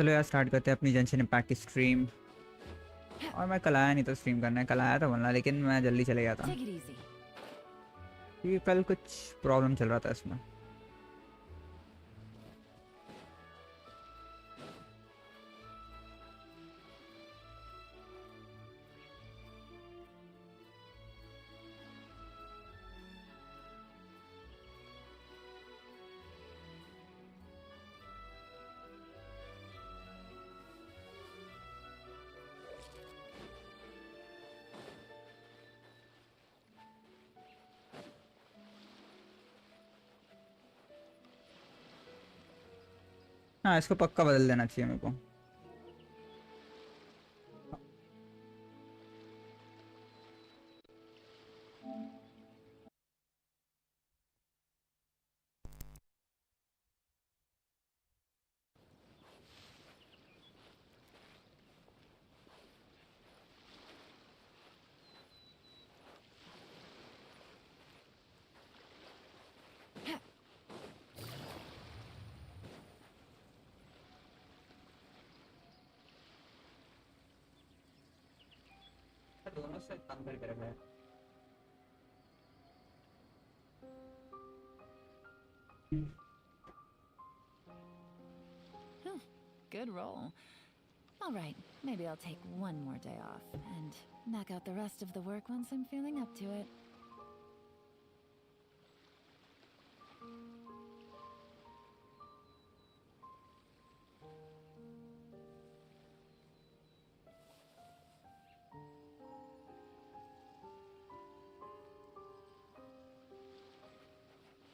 चलो यार स्टार्ट करते हैं अपनी जेंशिन इम्पैक्ट की स्ट्रीम। और मैं कल आया नहीं तो स्ट्रीम करना है, कल आया था बोलना, लेकिन मैं जल्दी चले गया था क्योंकि कल कुछ प्रॉब्लम चल रहा था इसमें। हाँ, इसको पक्का बदल देना चाहिए मेरे को। दोनों से कम करके रखा है। Good roll. All right, maybe I'll take one more day off and knock out the rest of the work once I'm feeling up to it.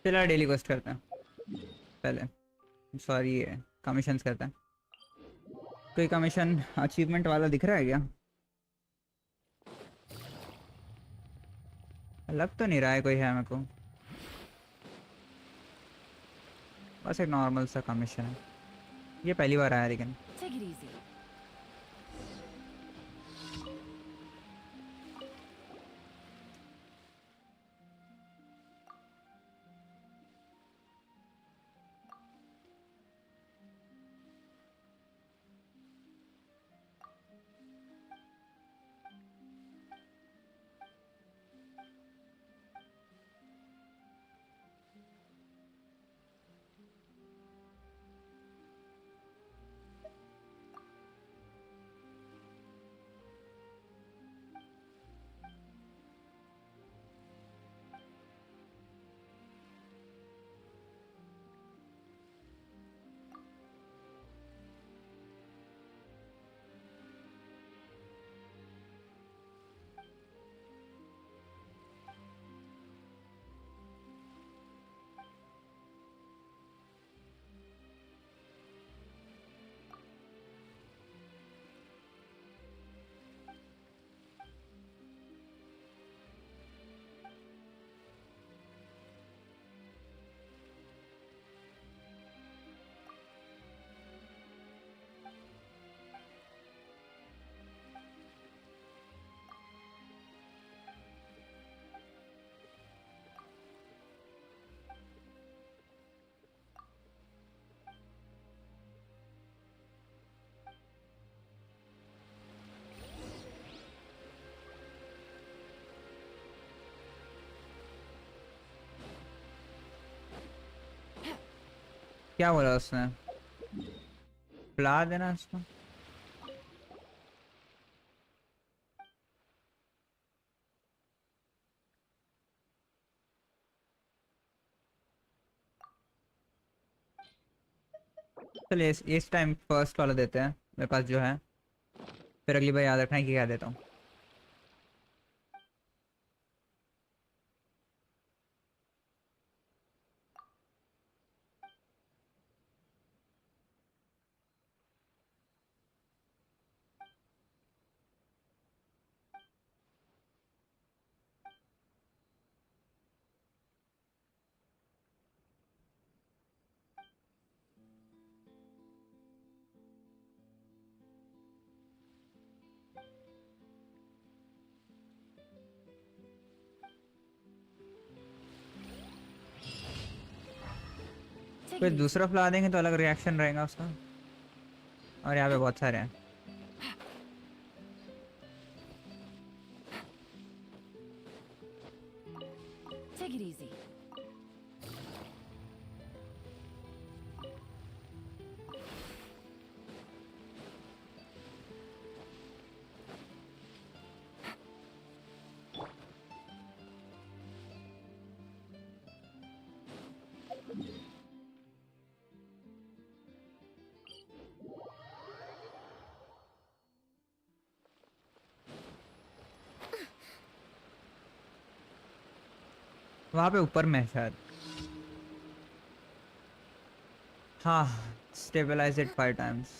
चलो डेली क्वेस्ट करते हैं पहले। सॉरी, ये कमीशंस करते हैं। कोई कमीशन अचीवमेंट वाला दिख रहा है क्या? लग तो नहीं रहा है कोई है मेरे को, बस एक नॉर्मल सा कमीशन है। ये पहली बार आया लेकिन। Take it easy. क्या बोला उसने? बुला देना उसको। चलिए इस टाइम फर्स्ट वाला देते हैं मेरे पास जो है, फिर अगली बार याद रखना है कि क्या देता हूँ। Take फिर it easy. दूसरा फुला देंगे तो अलग रिएक्शन रहेगा उसका। और यहाँ पे बहुत सारे हैं। Take it easy. वहाँ पे ऊपर में है शायद। हाँ, स्टेबलाइज इट 5 times।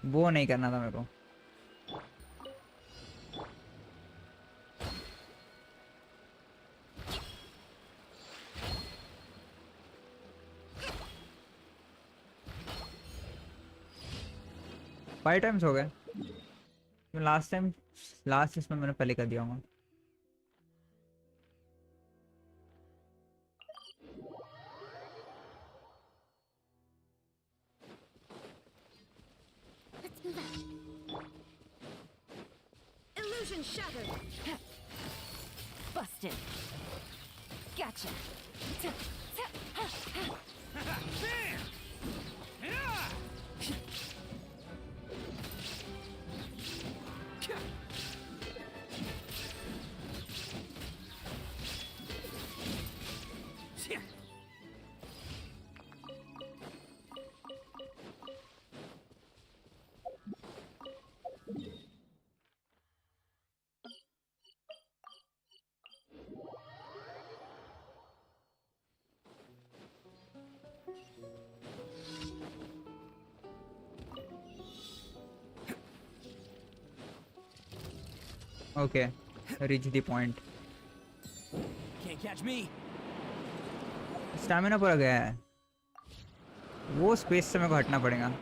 वो नहीं करना था मेरे को। फाइव टाइम्स हो गए। लास्ट टाइम, लास्ट इसमें मैंने पहले कर दिया होगा। Let's move out. Illusion shattered. Busted. Gotcha. Okay, reach the point. Can't catch me. Stamina पूरा गया है। वो स्पेस से मेरे को हटना पड़ेगा।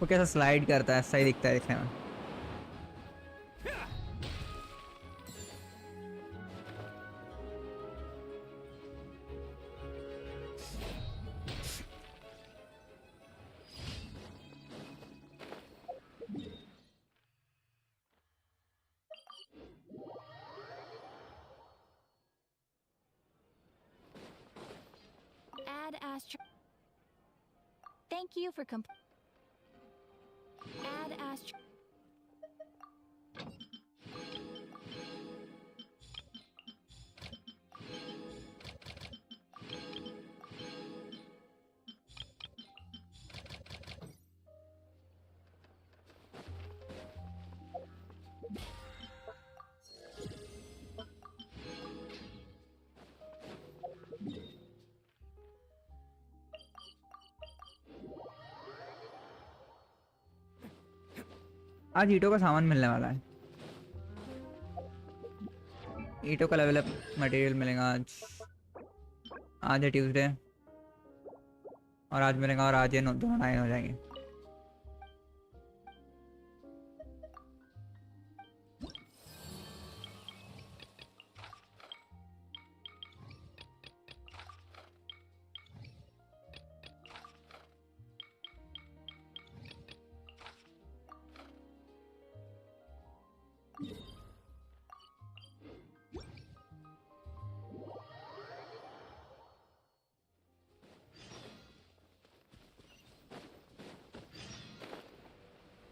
वो कैसा स्लाइड करता है, सही दिखता है दिखने में। Add astro. Thank you for Add astro. आज ईटों का सामान मिलने वाला है। ईटों का लेवल अप मटेरियल मिलेगा आज। आज है ट्यूसडे और आज मिलेगा, और आज ये दोनों 9 हो जाएंगे।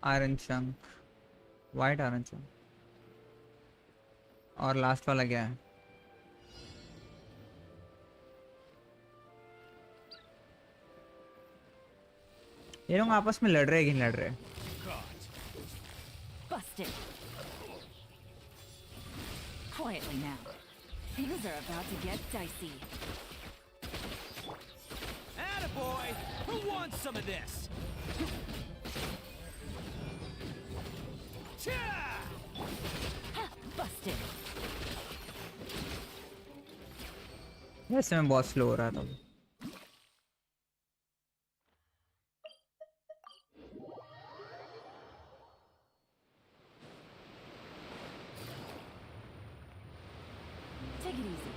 Iron chunk, white iron chunk. और लास्ट वाला क्या है? ये लोग आपस में लड़ रहे हैं कि नहीं लड़ रहे? Busted. Quietly now. Things are about to get dicey. Attaboy! Who wants some of this? Busted. वैसे मैं बहुत स्लो हो रहा था. Take it easy.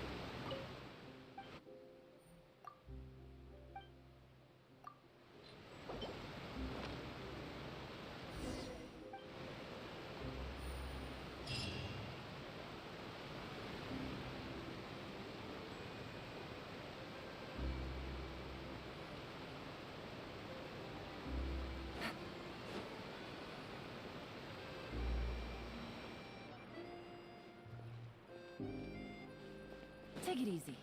Take it easy.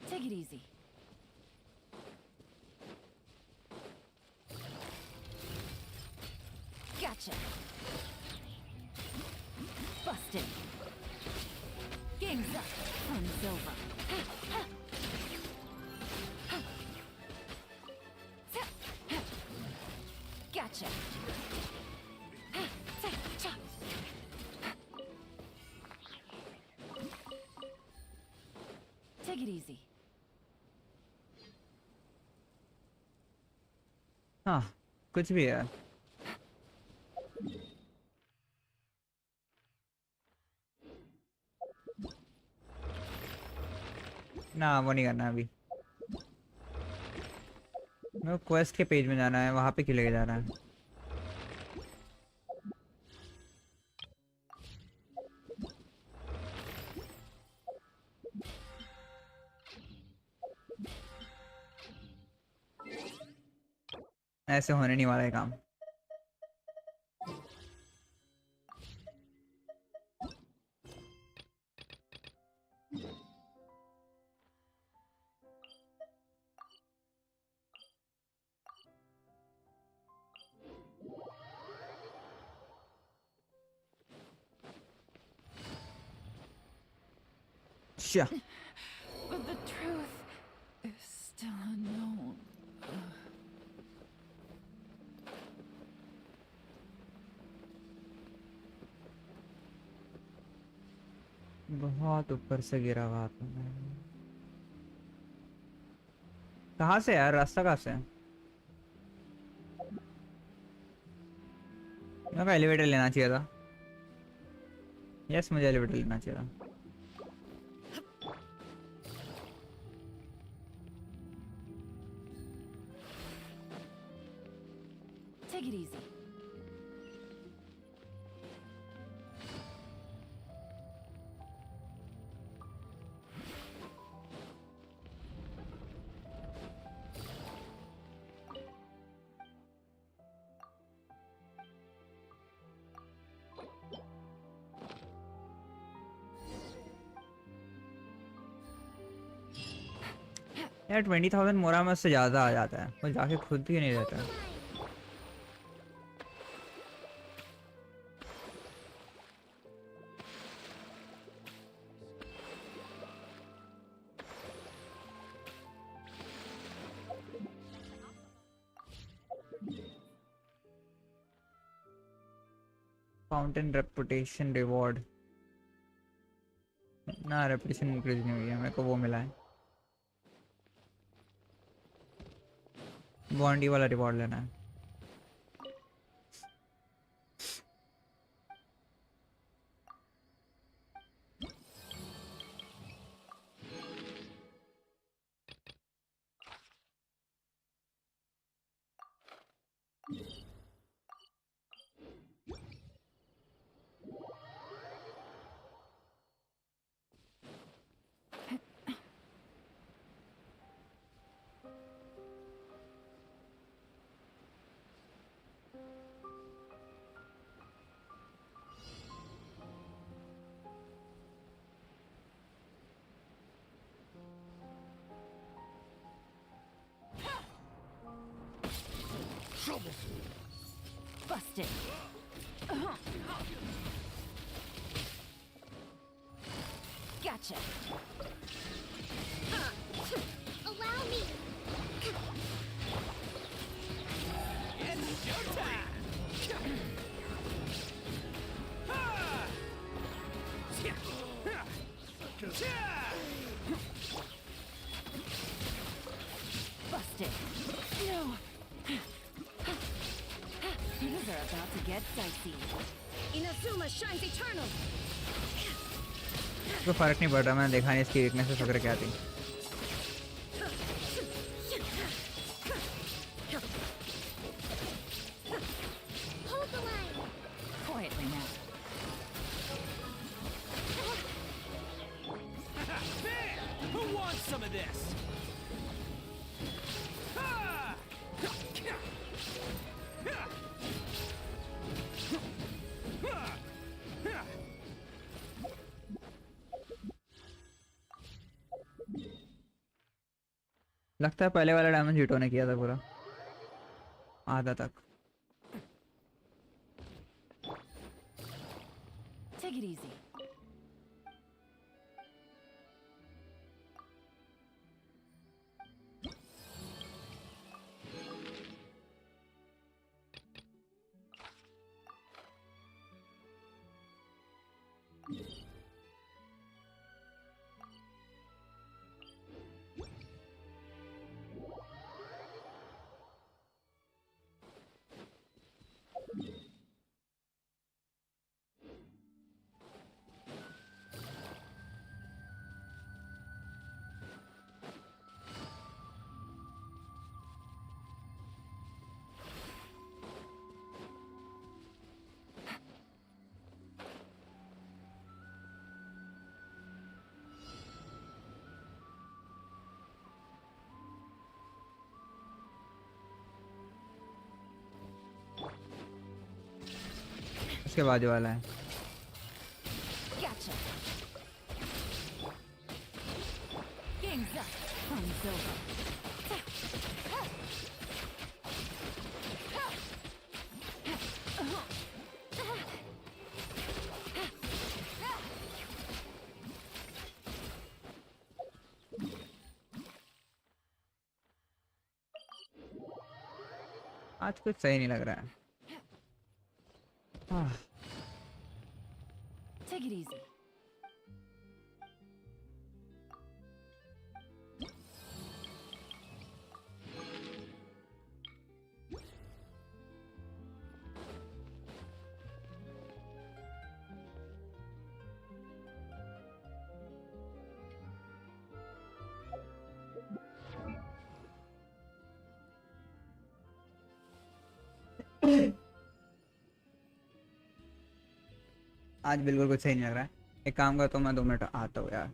Take it easy. Gotcha. Busted. Game's up. Fun's over. Gotcha. Take it easy. हाँ कुछ भी है. ना वो नहीं करना अभी. मेरे को क्वेस्ट के पेज में जाना है. वहाँ पे क्यों लेके जा रहा है? ऐसे होने नहीं वाला है काम. Sure. But the truth is still unknown. बहुत ऊपर से गिरा हुआ था. कहाँ से यार? रास्ता कहाँ से है? मेरे को एलिवेटर लेना चाहिए था. यस मुझे एलिवेटर लेना चाहिए था. Take it easy. यार 20,000 मोरा में से ज़्यादा आ जाता है. वो जाके खुद ही नहीं रहता. फाउंटेन रेपुटेशन रिवॉर्ड ना. रेपुटेशन इंक्रीज नहीं हुई है. मेरे को वो मिला है. बॉन्डी वाला रिवॉर्ड लेना है. Busted. Gotcha. Allow me. It's showtime! Busted. No. Things are about to get dicey. Inazuma shines eternal. उसको फर्क नहीं पड़ रहा, मैंने देखा नहीं इसकी वीकनेसेस वगैरह क्या थी. Hold the line. Quietly now. There! Who wants some of this? लगता है पहले वाला डैमेज हिटो ने किया था पूरा आधा तक. Take it easy. उसके बाद जो वाला है. Gotcha. Game's up. Fun's over. आज कुछ सही नहीं लग रहा है. Take it easy. आज बिल्कुल कुछ सही नहीं लग रहा है. एक काम करता हूँ, मैं 2 मिनट आता हूँ यार.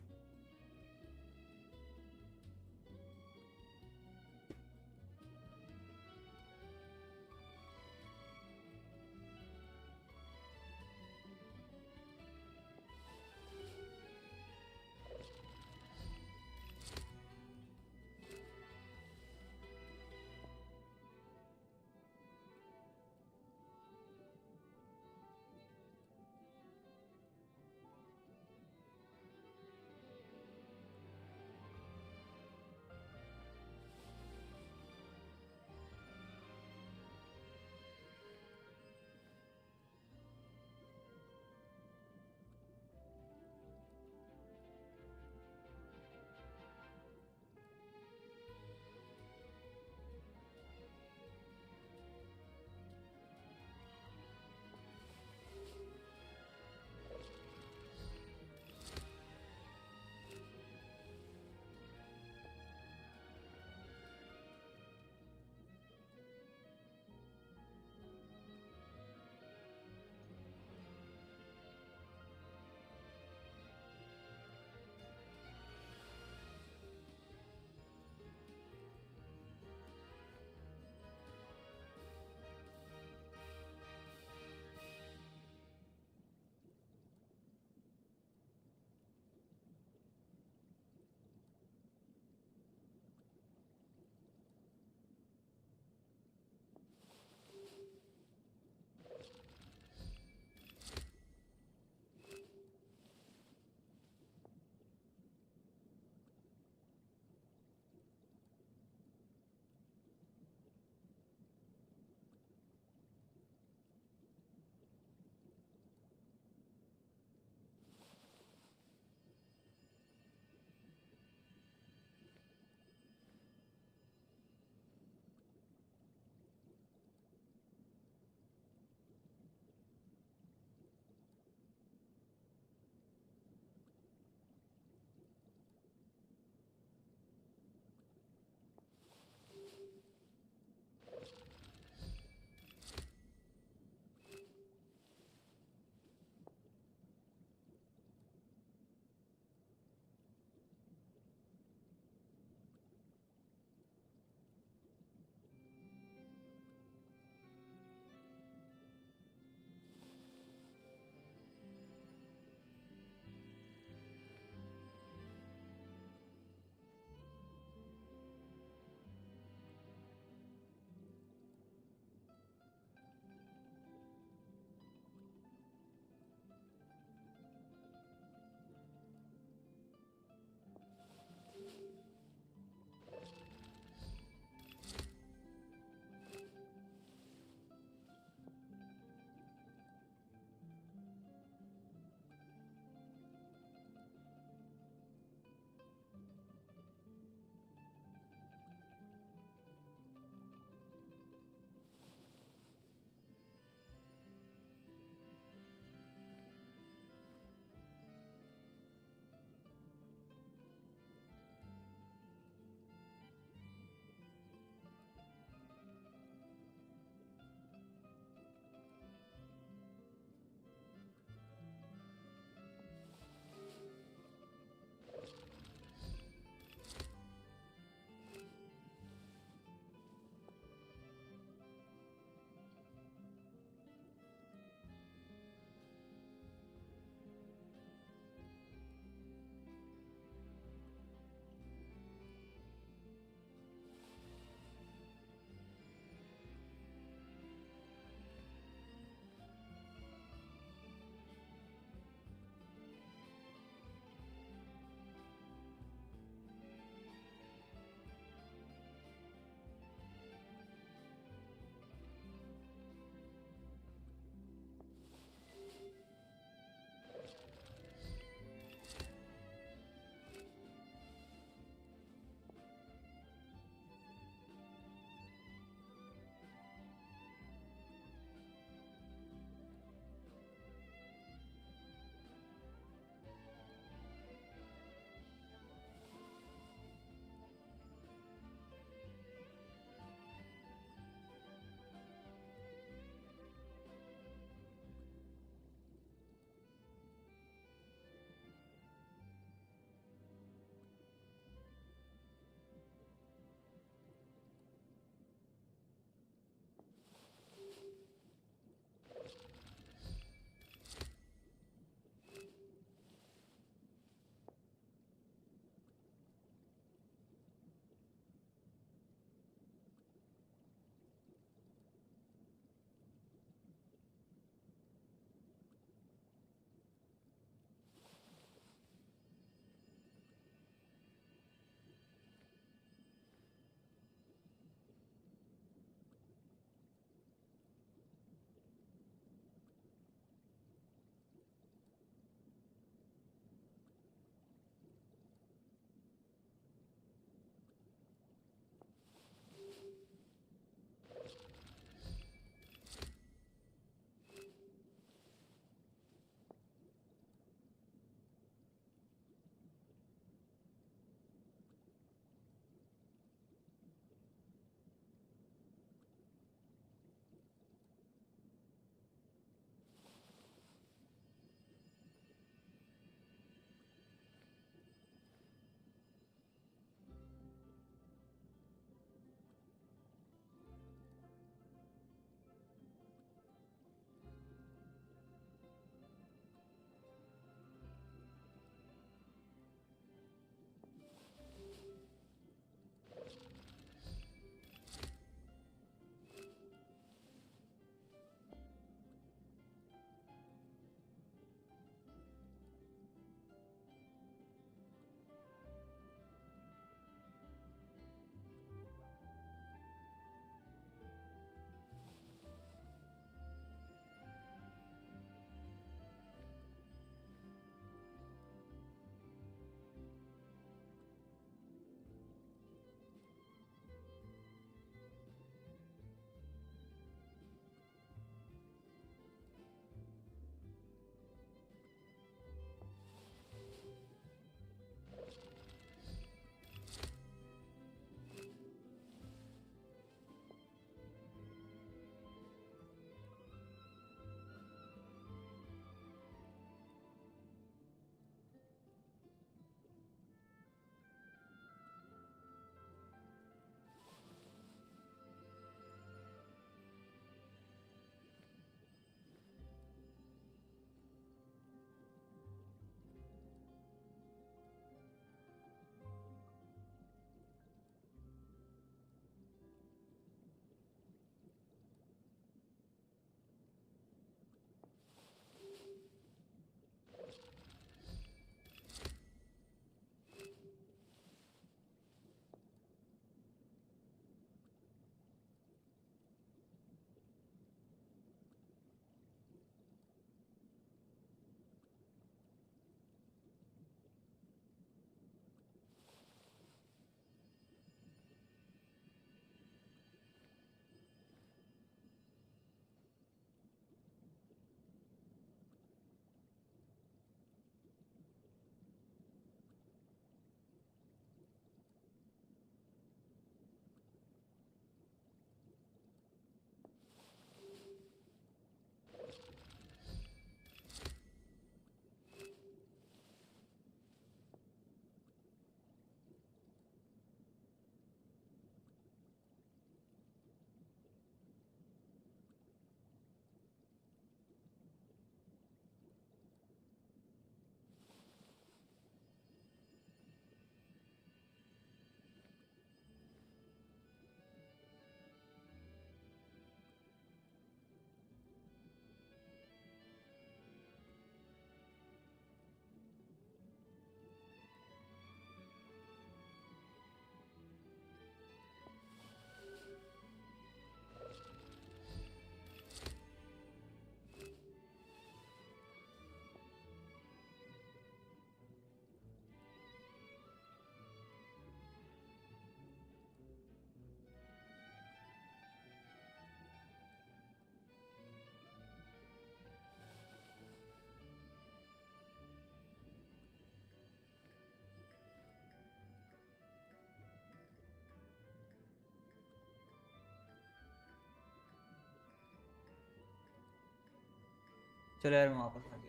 चलो यार मैं वापस आ गया।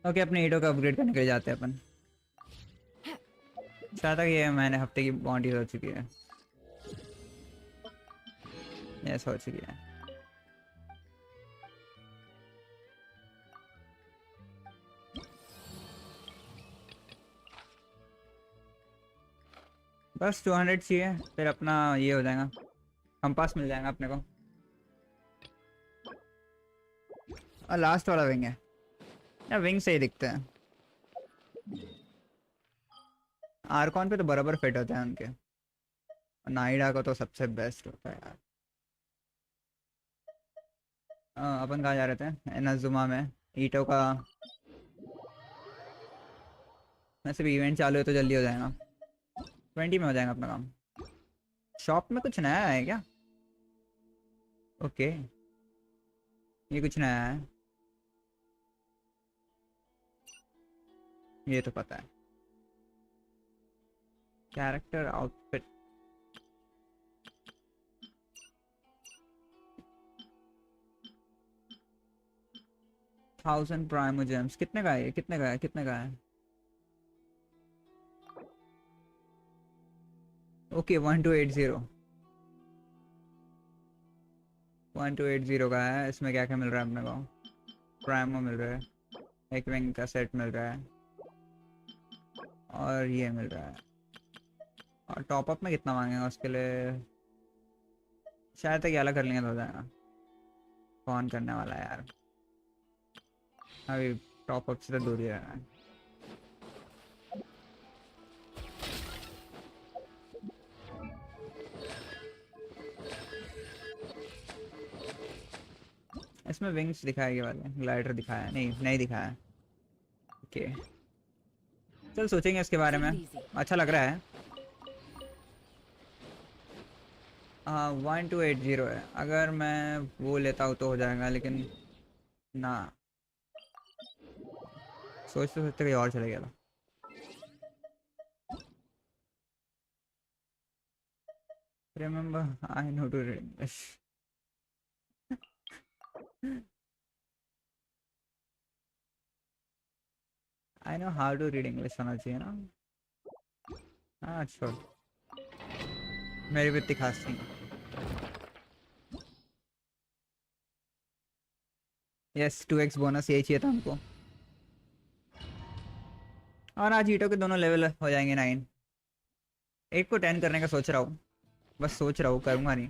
ओके अपने ईटों का अपग्रेड करने के लिए जाते हैं अपन। शायद तक ये मैंने हफ्ते की बाउंड्री हो चुकी है। यस हो चुकी है। बस 200 चाहिए फिर अपना ये हो जाएगा, कंपास मिल जाएगा अपने को। और लास्ट वाला विंग है यार, विंग सही दिखते हैं। आर्कॉन पे तो बराबर फिट होते हैं उनके, और नाइडा को तो सबसे बेस्ट होता है यार। अपन कहाँ जा रहे थे? नजुमा में ईटो का वैसे भी इवेंट चालू है तो जल्दी हो जाएगा, 20 में हो जाएगा अपना काम। शॉप में कुछ नया है क्या? ओके ये कुछ नया है, ये तो पता है। कैरेक्टर आउटफिट थाउजेंड प्राइमो जेम्स कितने का है? कितने का है? कितने का है? ओके 1280 1280 का है। इसमें क्या क्या मिल रहा है अपने को? प्राइमो मिल रहा है, एक विंग का सेट मिल रहा है, और ये मिल रहा है। और टॉपअप में कितना मांगेगा उसके लिए? शायद तक अलग कर लेंगे तो हो जाएगा। कौन करने वाला है यार, अभी टॉपअप से तो दूर ही रहना है। इसमें विंग्स दिखाएंगे वाले, ग्लाइडर दिखाया नहीं दिखाया। ओके चल सोचेंगे इसके बारे में, अच्छा लग रहा है। 1280 है, अगर मैं वो लेता हूँ तो हो जाएगा, लेकिन ना सोचते सोचते कहीं और चले गया था। Remember I know to read English. I know how to read English होना चाहिए ना। हाँ छोड़, मेरी भी इतनी खास नहीं। यस 2x बोनस यही चाहिए था हमको। और आज ईटो के दोनों लेवल हो जाएंगे 9। एक को 10 करने का सोच रहा हूँ, बस सोच रहा हूँ, करूँगा नहीं।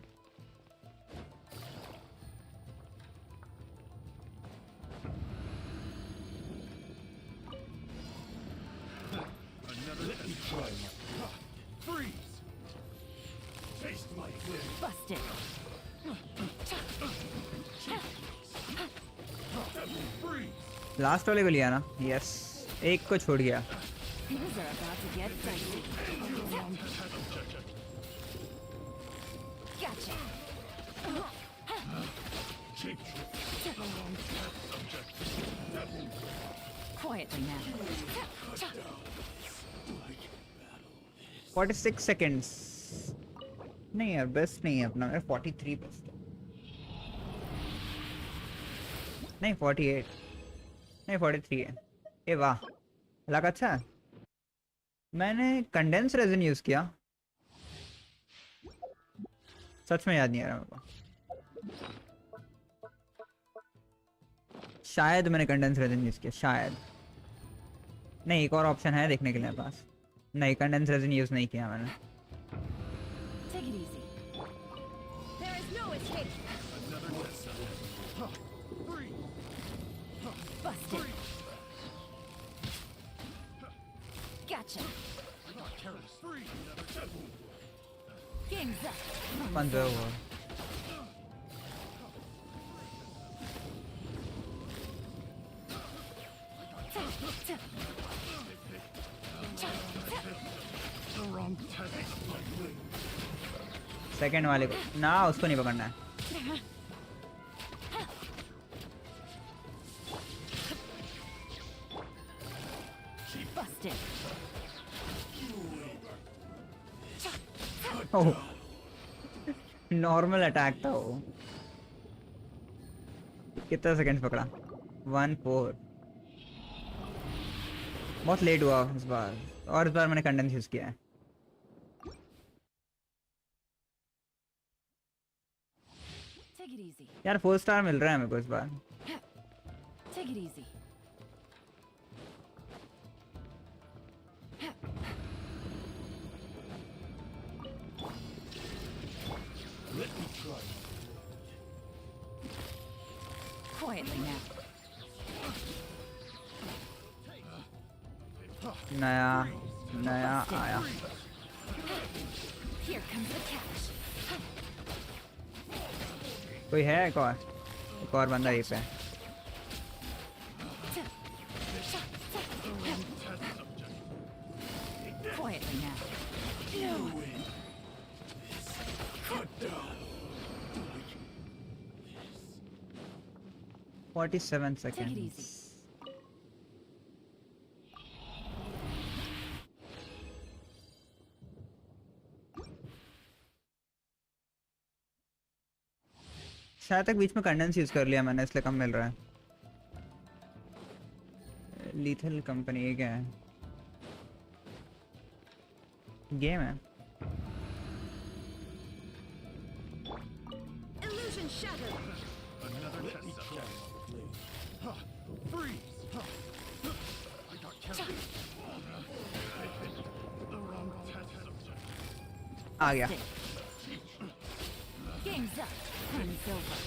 Busted. लास्ट वाले को लिया ना? यस एक को छोड़ गया। Things are about to get dicey. Gotcha. Quietly now. 46 seconds नहीं यार, बेस्ट नहीं है अपना, मेरा 43 बेस्ट है। नहीं 48 नहीं 43 है। ए वाह लगा अच्छा है। मैंने कंडेंस रेजिन यूज किया, सच में याद नहीं आ रहा मेरे को। शायद मैंने कंडेंस रेजिन यूज किया शायद। नहीं, एक और ऑप्शन है देखने के लिए पास। नहीं, कंडेंस रेजिन यूज नहीं किया मैंने। Take it easy. There is no escape. Busted. Gotcha. Game's up. पंद्रह हुआ। सेकंड वाले को ना, उसको नहीं पकड़ना है। Busted. ओह, नॉर्मल अटैक था वो। कितना सेकंड पकड़ा? 1-4। बहुत लेट हुआ इस बार, और इस बार मैंने कंडेंस यूज किया है। Take it easy. यार 4 स्टार मिल रहा है मेरे को इस बार। Take it easy. Quietly now. नया नया आया। Here comes the catch. कोई है एक और बंदा यहीं पे। Quietly now. 47 Take it seconds। easy. शायद तक बीच में कंडेंस यूज कर लिया मैंने, इसलिए कम मिल रहा है। लीथल कंपनी ये क्या है? गेम है। Illusion shattered. आ गया। Game's up. Time's over.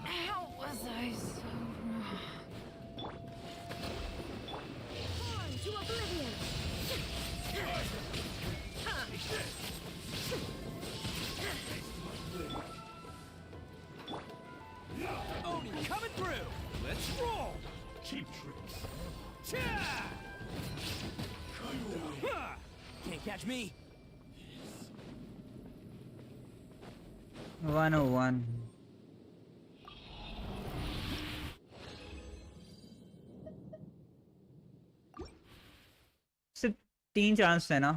How was I so wrong? Born to oblivion. Oni coming through. Let's roll. Cheap tricks. Cha! Huh. Can't catch me. 101। सिर्फ 3 चांस थे ना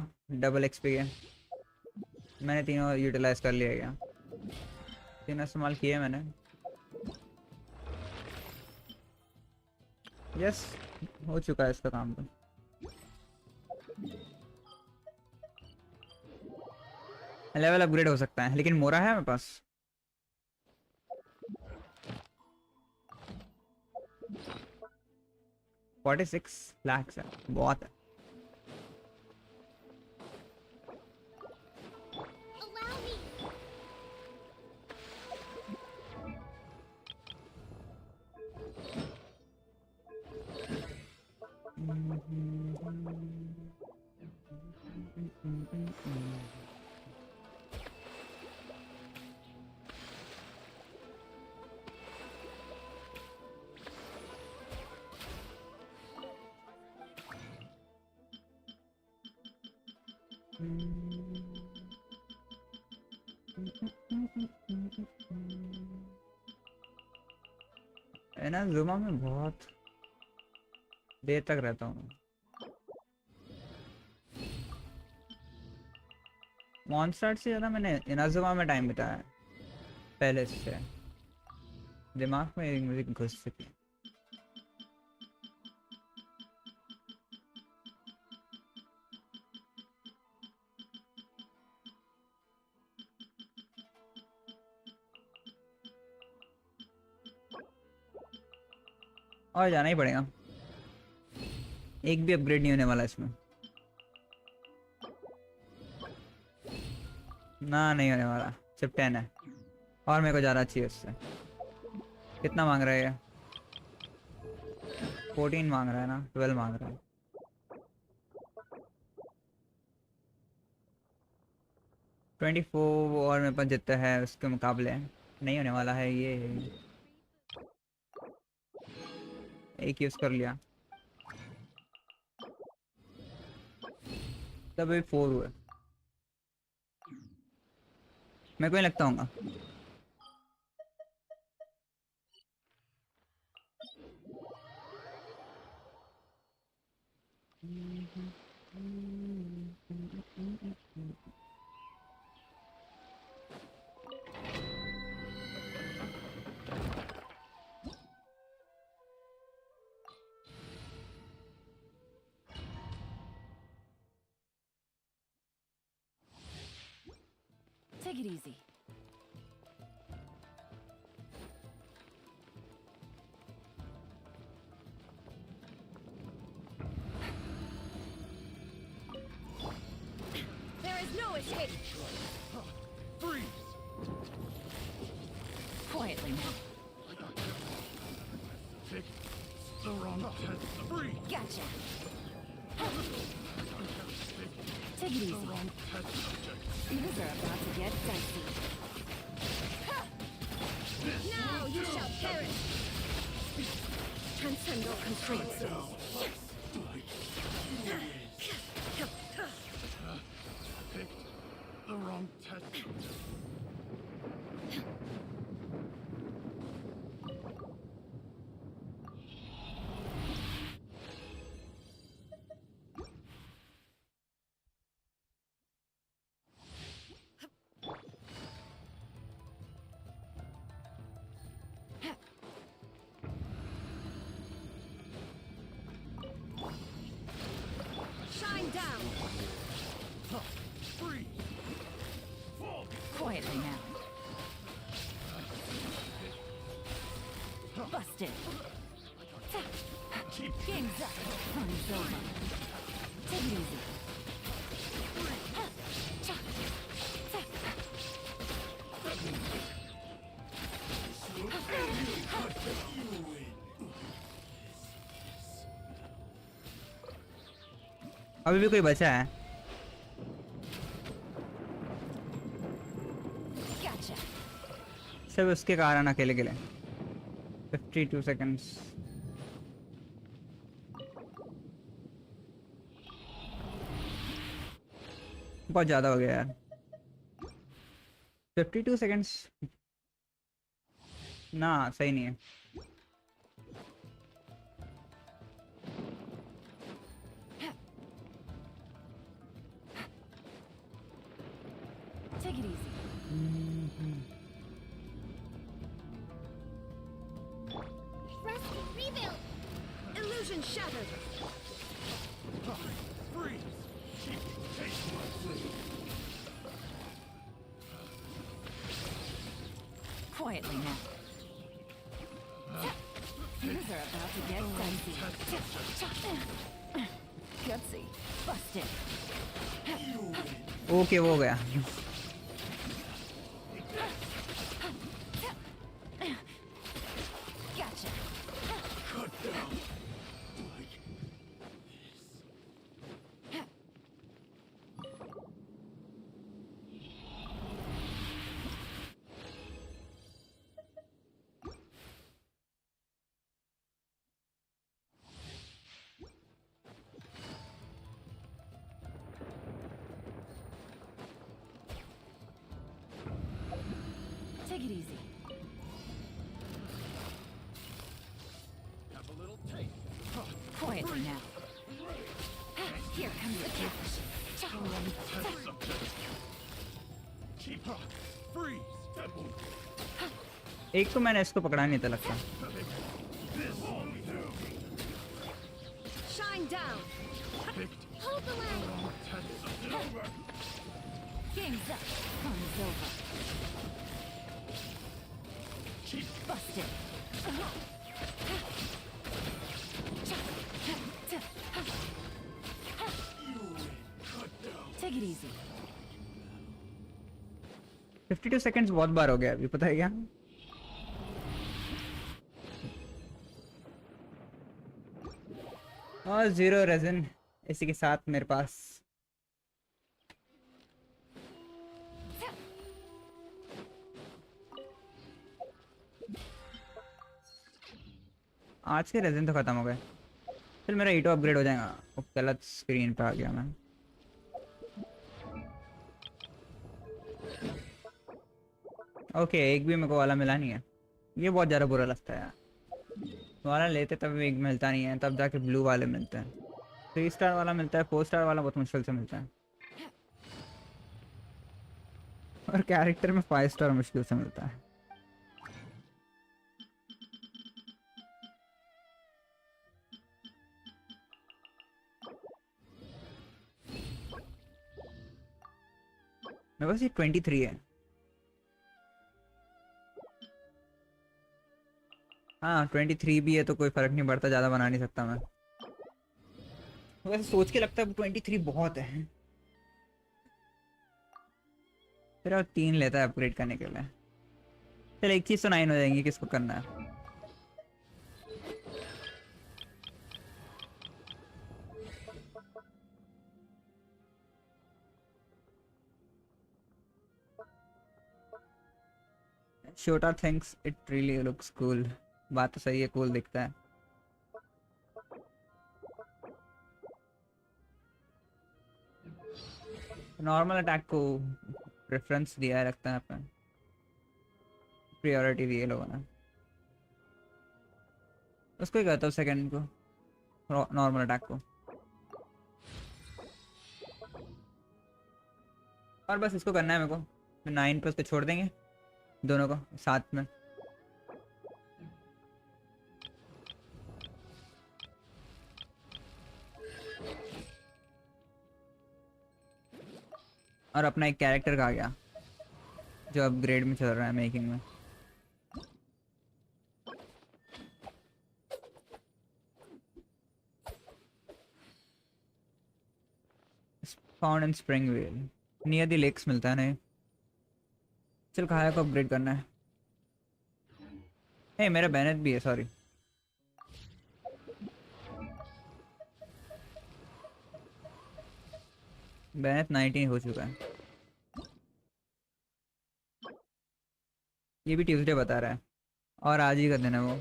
डबल एक्सपी के, मैंने तीनों यूटिलाइज कर लिया। क्या तीनों इस्तेमाल किए मैंने। यस, हो चुका है इसका काम तो। लेवल अपग्रेड हो सकता है, लेकिन मोरा है मेरे पास। $46 है, बहुत है। Allow me. जुमा में बहुत देर तक रहता हूँ। मॉन्स्टार्ट से ज़्यादा मैंने इनाजुमा में टाइम बिताया है पहले से। दिमाग में म्यूजिक घुस चुकी है। और जाना ही पड़ेगा, एक भी अपग्रेड नहीं होने वाला इसमें ना, नहीं होने वाला, सिर्फ 10 है और मेरे को ज़्यादा चाहिए उससे। कितना मांग रहा है ये? 14 मांग रहा है ना, 12 मांग रहा है। ट्वेंटी फोर और मेरे पास जितना है उसके मुकाबले नहीं होने वाला है ये। एक यूज़ कर लिया तब अभी 4 हुए, मेरे को ही लगता होगा। Take it easy. There is no escape. Freeze! Quietly now. Pick the wrong test. Freeze! Gotcha. Take it easy. Wrong test subject. Things are about to get dicey. Now you shall perish. Transcend all constraints. Picked the wrong test subject. Shine down. Freeze! Fall! Quietly now. Busted. Cheap! Game's up. Fun's over. Take it easy. अभी भी कोई बचा है? Gotcha. सिर्फ उसके कारण अकेले के लिए 52 सेकंड्स। बहुत ज़्यादा हो गया यार, 52 सेकंड्स ना, सही नहीं है। Take it easy. Rest and rebuild. Illusion shattered. Freeze! Cheap! Taste my blade! Quietly now. Things are about to get dicey. Gutsy. Busted. Okay वो हो गया। Gotcha. Cut down! Take it easy. Have a little taste. Quietly now. Here comes the cash. Test subject. Cheap! Freeze! एक तो मैंने इसको पकड़ा नहीं था लगता। Shine down. Picked Hold the line. test subject. Game's up. Fun's over. Cheap! Busted. easy. 52 seconds बहुत बार हो गया अभी, पता है क्या? और 0 रेजन इसी के साथ मेरे पास। आज के रेजन तो खत्म हो गए। फिर मेरा ईटो अपग्रेड हो जाएगा। वो गलत स्क्रीन पे आ गया मैं। ओके, एक भी मेरे को वाला मिला नहीं है। ये बहुत ज़्यादा बुरा लगता है यार। वाला लेते तब एक मिलता नहीं है, तब जाके ब्लू वाले मिलते हैं। 3 स्टार वाला मिलता है, 4 स्टार वाला बहुत मुश्किल से मिलता है, और कैरेक्टर में 5 स्टार मुश्किल से मिलता है। मेरे पास ये 23 है। हाँ 23 भी है तो कोई फर्क नहीं पड़ता, ज़्यादा बना नहीं सकता मैं। वैसे सोच के लगता है 23 बहुत है। फिर और 3 लेता है अपग्रेड करने के लिए। चल एक चीज़ तो 9 हो जाएंगी, किसको करना है? छोटा things it really looks cool. बात तो सही है, कूल दिखता है। नॉर्मल अटैक को प्रेफरेंस दिया है लगता है अपन, प्रायोरिटी दी है लोगों ने। उसको ही कहता हूँ सेकंड को, नॉर्मल अटैक को। और बस इसको करना है मेरे को। फिर 9 पे उसको छोड़ देंगे दोनों को साथ में। और अपना एक कैरेक्टर का आ गया जो अपग्रेड में चल रहा है, मेकिंग में। Found in Springwell near the lakes मिलता है। नहीं चल, खाया को अपग्रेड करना है। हे मेरा बैनर भी है, सॉरी। बैनर 19 हो चुका है। ये भी ट्यूसडे बता रहा है, और आज ही कर देना वो,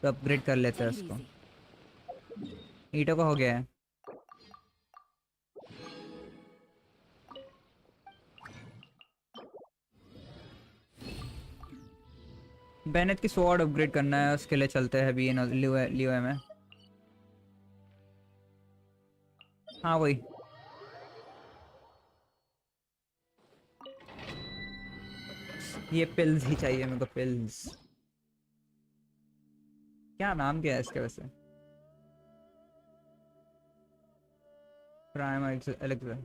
तो अपग्रेड कर लेते हैं Take it उसको। easy. ईटो का हो गया है। बैनेट की स्वॉर्ड अपग्रेड करना है, उसके लिए चलते हैं अभी लियो में। हाँ वही। ये पिल्स ही चाहिए मेरे को, पिल्स। क्या नाम क्या है इसके वैसे? Prime Alexa.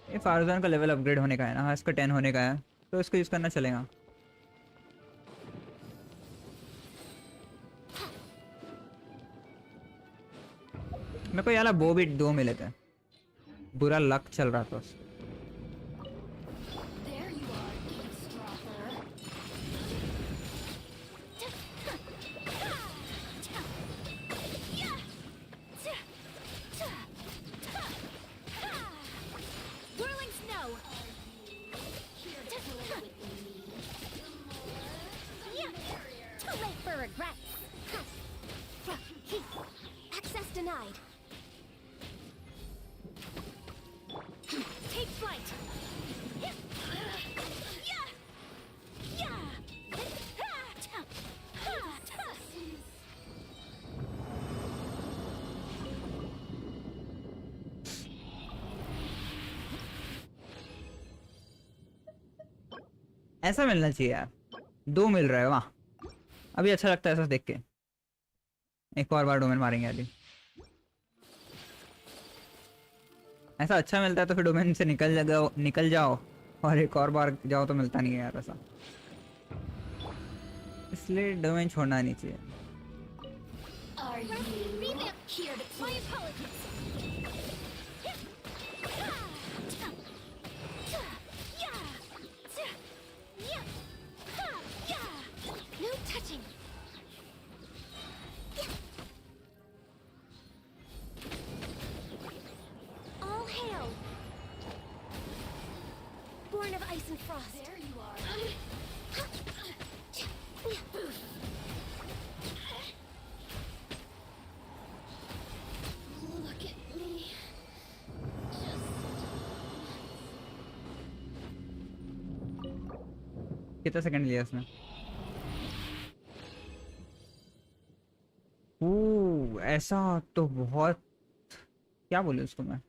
ये फारजान का लेवल अपग्रेड होने का है ना? हाँ इसका 10 होने का है, तो इसको यूज़ करना चलेगा। मेरे को यार वो भी 2 मिले थे, बुरा लक चल रहा था उसका। There you are, eavesdropper. Whirling snow. Too late for regrets. Access denied. Take flight. ऐसा मिलना चाहिए यार, 2 मिल रहा है वाह। अभी अच्छा लगता है ऐसा देख के। एक और बार डोमेन मारेंगे अभी। ऐसा अच्छा मिलता है तो फिर डोमेन से निकल जाओ और एक और बार जाओ तो मिलता नहीं है यार ऐसा, इसलिए डोमेन छोड़ना नहीं चाहिए। Are you here to play? My apologies. No touching. All hail. Born of ice and frost. There you are. Look at me. कितना सेकंड लिया इसने? ऐसा तो बहुत, क्या बोले उसको मैं।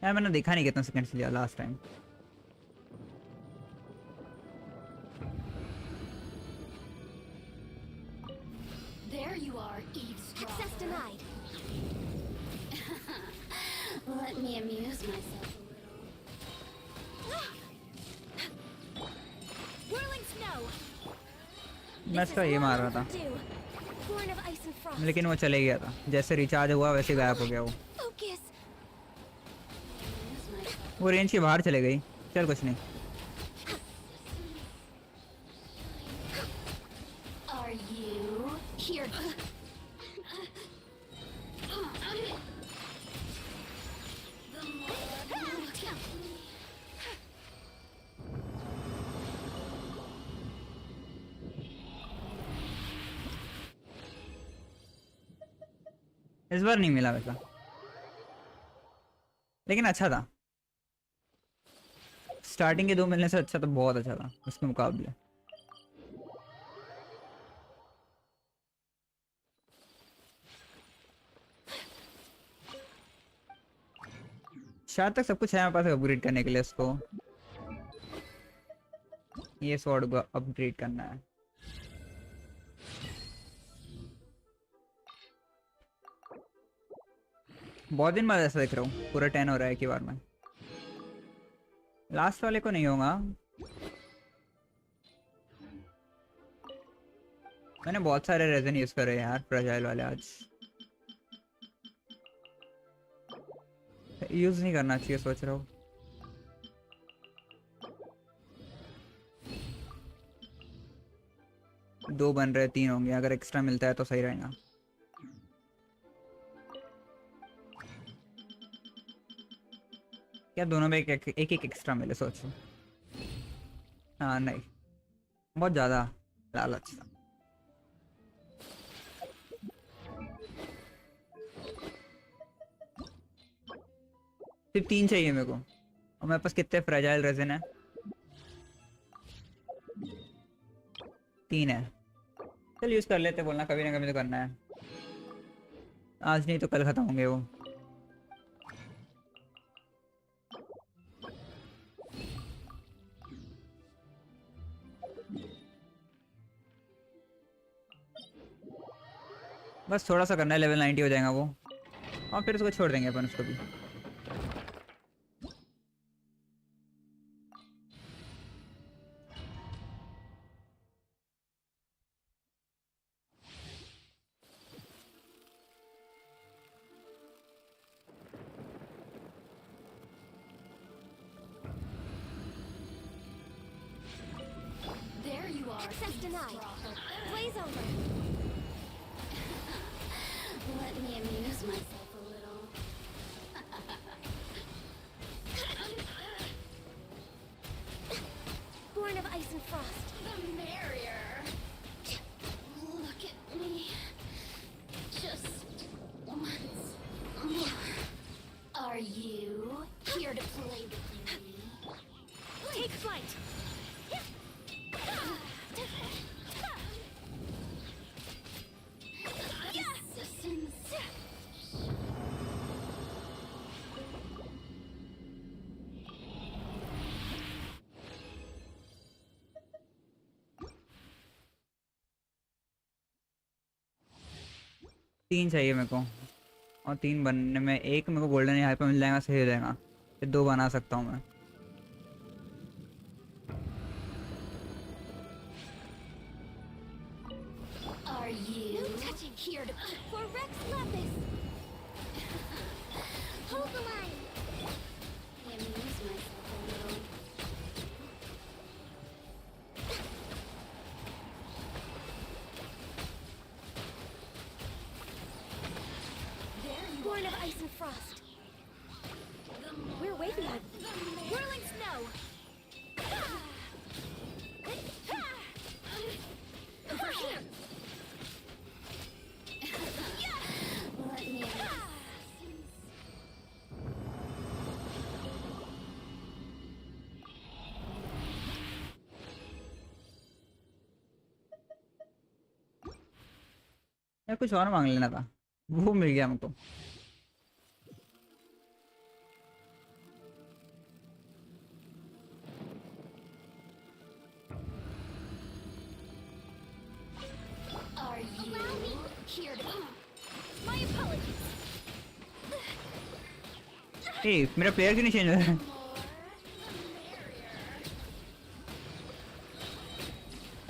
यार मैंने देखा नहीं कितना सेकंड लिया last time. There you are, eavesdropper. Access denied. Let me amuse myself a little. Whirling snow. मैं इसका ये मार रहा था Born of ice and frost. लेकिन वो चले गया था, जैसे रिचार्ज हुआ वैसे गायब हो गया वो। Focus. वो रेंज के बाहर चले गई। चल कुछ नहीं। Are you here? इस बार नहीं मिला वैसा, लेकिन अच्छा था। स्टार्टिंग के 2 मिलने से अच्छा तो बहुत अच्छा था उसके मुकाबले। शायद तक सब कुछ है मेरे पास अपग्रेड करने के लिए। इसको ये स्वॉर्ड को अपग्रेड करना है। बहुत दिन बाद ऐसा देख रहा हूँ, पूरा 10 हो रहा है एक ही बार में। लास्ट वाले को नहीं होगा। मैंने बहुत सारे रेजन यूज करे यार, फ्रेजाइल वाले आज यूज नहीं करना चाहिए सोच रहा हूँ। दो बन रहे, 3 होंगे, अगर एक्स्ट्रा मिलता है तो सही रहेगा। क्या दोनों में एक एक्स्ट्रा मिले सोचो। हाँ नहीं, बहुत ज्यादा लालच था। सिर्फ 3 चाहिए मेरे को, और मेरे पास कितने फ्रेजाइल रेजिन है? 3 है। चल यूज कर लेते, बोलना कभी ना कभी तो करना है। आज नहीं तो कल खत्म होंगे वो। बस थोड़ा सा करना है, लेवल 90 हो जाएगा वो, और फिर उसको छोड़ देंगे अपन उसको भी। There you are. Access denied. Blaze over. Let me amuse myself a little. Born of ice and frost. The merrier. Look at me. Just once. Are you here to play with me? Take flight. 3 चाहिए मेरे को, और 3 बनने में एक मेरे को golden यहाँ पे मिल जाएगा, सही हो जाएगा, फिर 2 बना सकता हूँ मैं। Are you? No touching here to for Rex Lapis. Hold the line. I amuse myself a little. Born of ice and frost. We're way behind. Whirling snow. Over here. Let me. यार कुछ और मांग लेना था, वो मिल गया हमको। Are you? Allow me here to. My apologies. ए मेरा प्लेयर क्यों नहीं चेंज हो रहा है?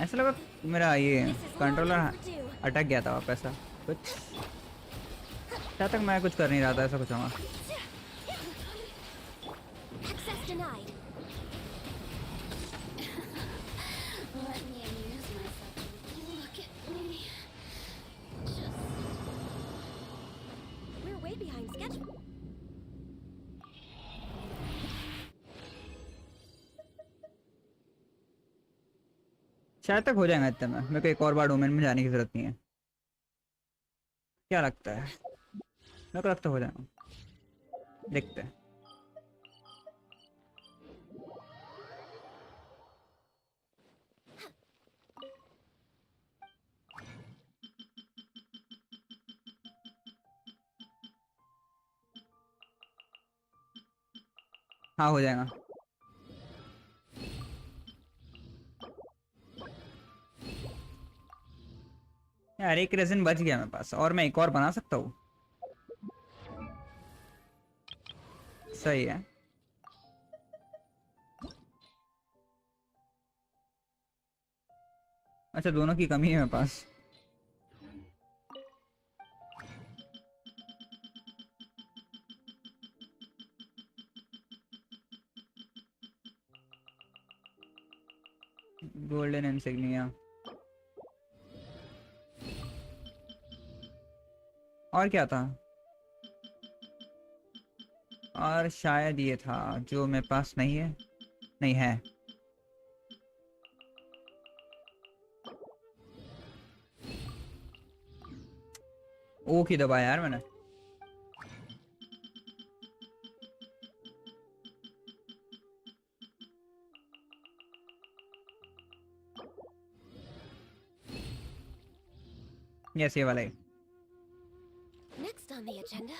ऐसा लगा मेरा ये कंट्रोलर अटक गया था वापस, ऐसा कुछ। जहाँ तक मैं कुछ कर नहीं रहा था, ऐसा कुछ होगा। Access denied. Let me amuse myself. Look at me. Just. We're way behind schedule. शायद तक हो जाएगा इतने में, मेरे को एक और बार डोमेन में जाने की जरूरत नहीं है। क्या लगता है? मेरे को लगता हो जाएगा, देखते हैं। हाँ हो जाएगा। यार एक रेजन बच गया मेरे पास, और मैं एक और बना सकता हूँ। सही है। अच्छा दोनों की कमी है मेरे पास। गोल्डन इंसिग्निया और क्या था? और शायद ये था जो मेरे पास नहीं है। नहीं है। ओ की दबाया यार मैंने। यस ये वाला ही। Next on the agenda.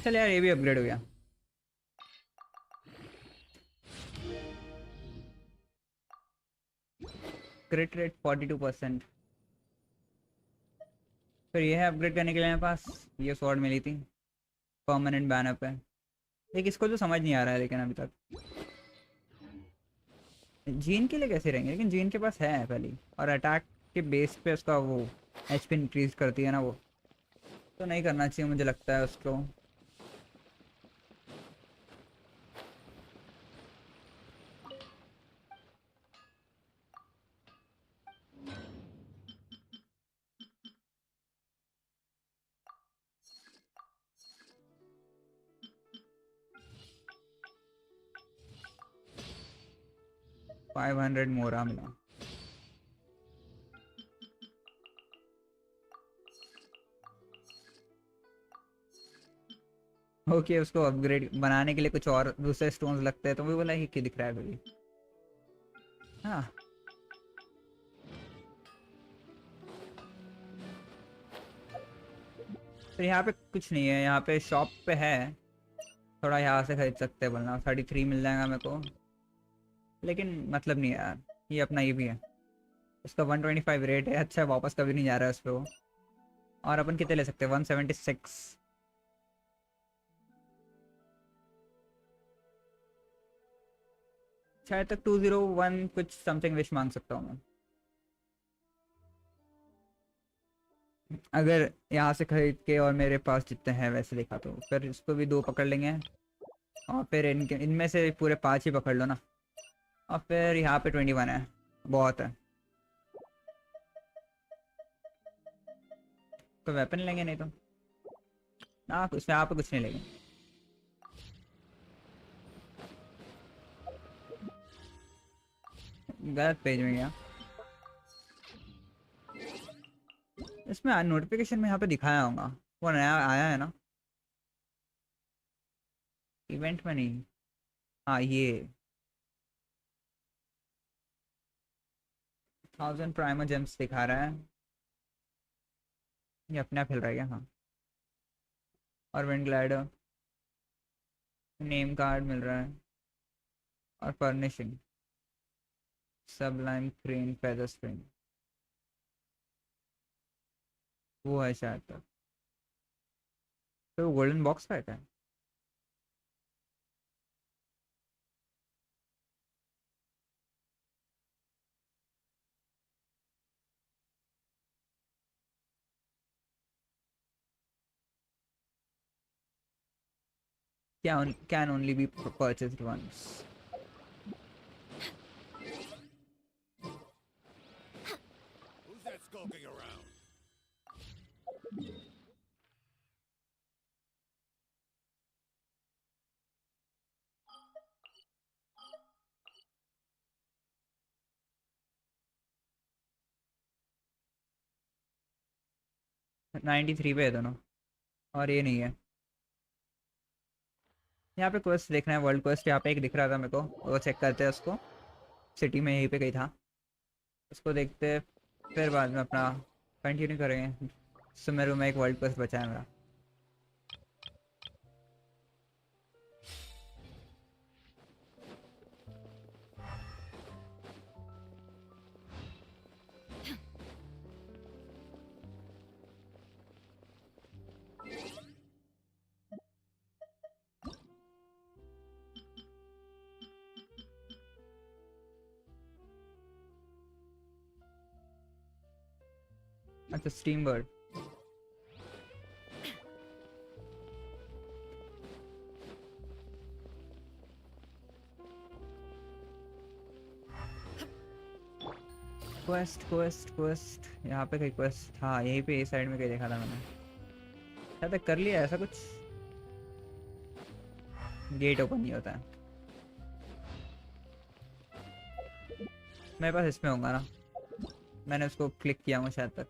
चल यार ये भी अपग्रेड हो गया। क्रिट रेट 42%। फिर ये है अपग्रेड करने के लिए मेरे पास ये स्वॉर्ड मिली थी परमानेंट बैनर पे, लेकिन इसको तो समझ नहीं आ रहा है लेकिन अभी तक जीन के लिए कैसे रहेंगे, लेकिन जीन के पास है पहले, और अटैक के बेस पे उसका वो एचपी इंक्रीज करती है ना, वो तो नहीं करना चाहिए मुझे लगता है उसको। $500 मोरा मिला। ओके उसको अपग्रेड बनाने के लिए कुछ और दूसरे स्टोन्स लगते हैं, तो वो बोला ही कि दिख रहा है अभी। हाँ तो यहाँ पे कुछ नहीं है, यहाँ पे शॉप पे है थोड़ा यहाँ से खरीद सकते हैं बोलना, 33 मिल जाएगा मेरे को, लेकिन मतलब नहीं है यार, ये अपना ये भी है, उसका 125 रेट है, अच्छा वापस कभी नहीं जा रहा है उस पर वो। और अपन कितने ले सकते हैं, 176। शायद तक 201 कुछ समथिंग विश मांग सकता हूँ मैं, अगर यहाँ से खरीद के और मेरे पास जितने हैं वैसे देखा तो। फिर इसको भी 2 पकड़ लेंगे, और फिर इनमें से पूरे 5 ही पकड़ लो ना, और फिर यहाँ पे 21 है, बहुत है। तो वेपन लेंगे नहीं तो ना, उसमें यहाँ पे कुछ नहीं लेंगे। गलत पेज में गया, इसमें नोटिफिकेशन में यहाँ पे दिखाया होगा, वो नया आया है ना इवेंट में, नहीं। हाँ ये 1000 प्राइमर जेम्स दिखा रहा है, ये अपने आप हिल रहा है क्या? हाँ। और विंड ग्लाइडर, नेम कार्ड मिल रहा है, और furnishing Sublime crane feather spring, वो है शायद तक। तो गोल्डन बॉक्स का है क्या? Can only be purchased once. Who's that skulking around? Ninety three पे है दोनों, और ये नहीं है। यहाँ पे क्वेस्ट देखना है, वर्ल्ड क्वेस्ट यहाँ पे एक दिख रहा था मेरे को, वो चेक करते हैं उसको, सिटी में यहीं पे कहीं था, उसको देखते फिर बाद में अपना कंटिन्यू करेंगे। सुमेरु में एक वर्ल्ड क्वेस्ट बचा है मेरा। अच्छा steam bird, quest quest quest यहाँ पे कहीं क्वेस्ट, हाँ यहीं पे इस साइड में कहीं देखा था मैंने, शायद कर लिया ऐसा कुछ। गेट ओपन नहीं होता है, मेरे पास इसमें होगा ना, मैंने उसको क्लिक किया हूँ शायद तक।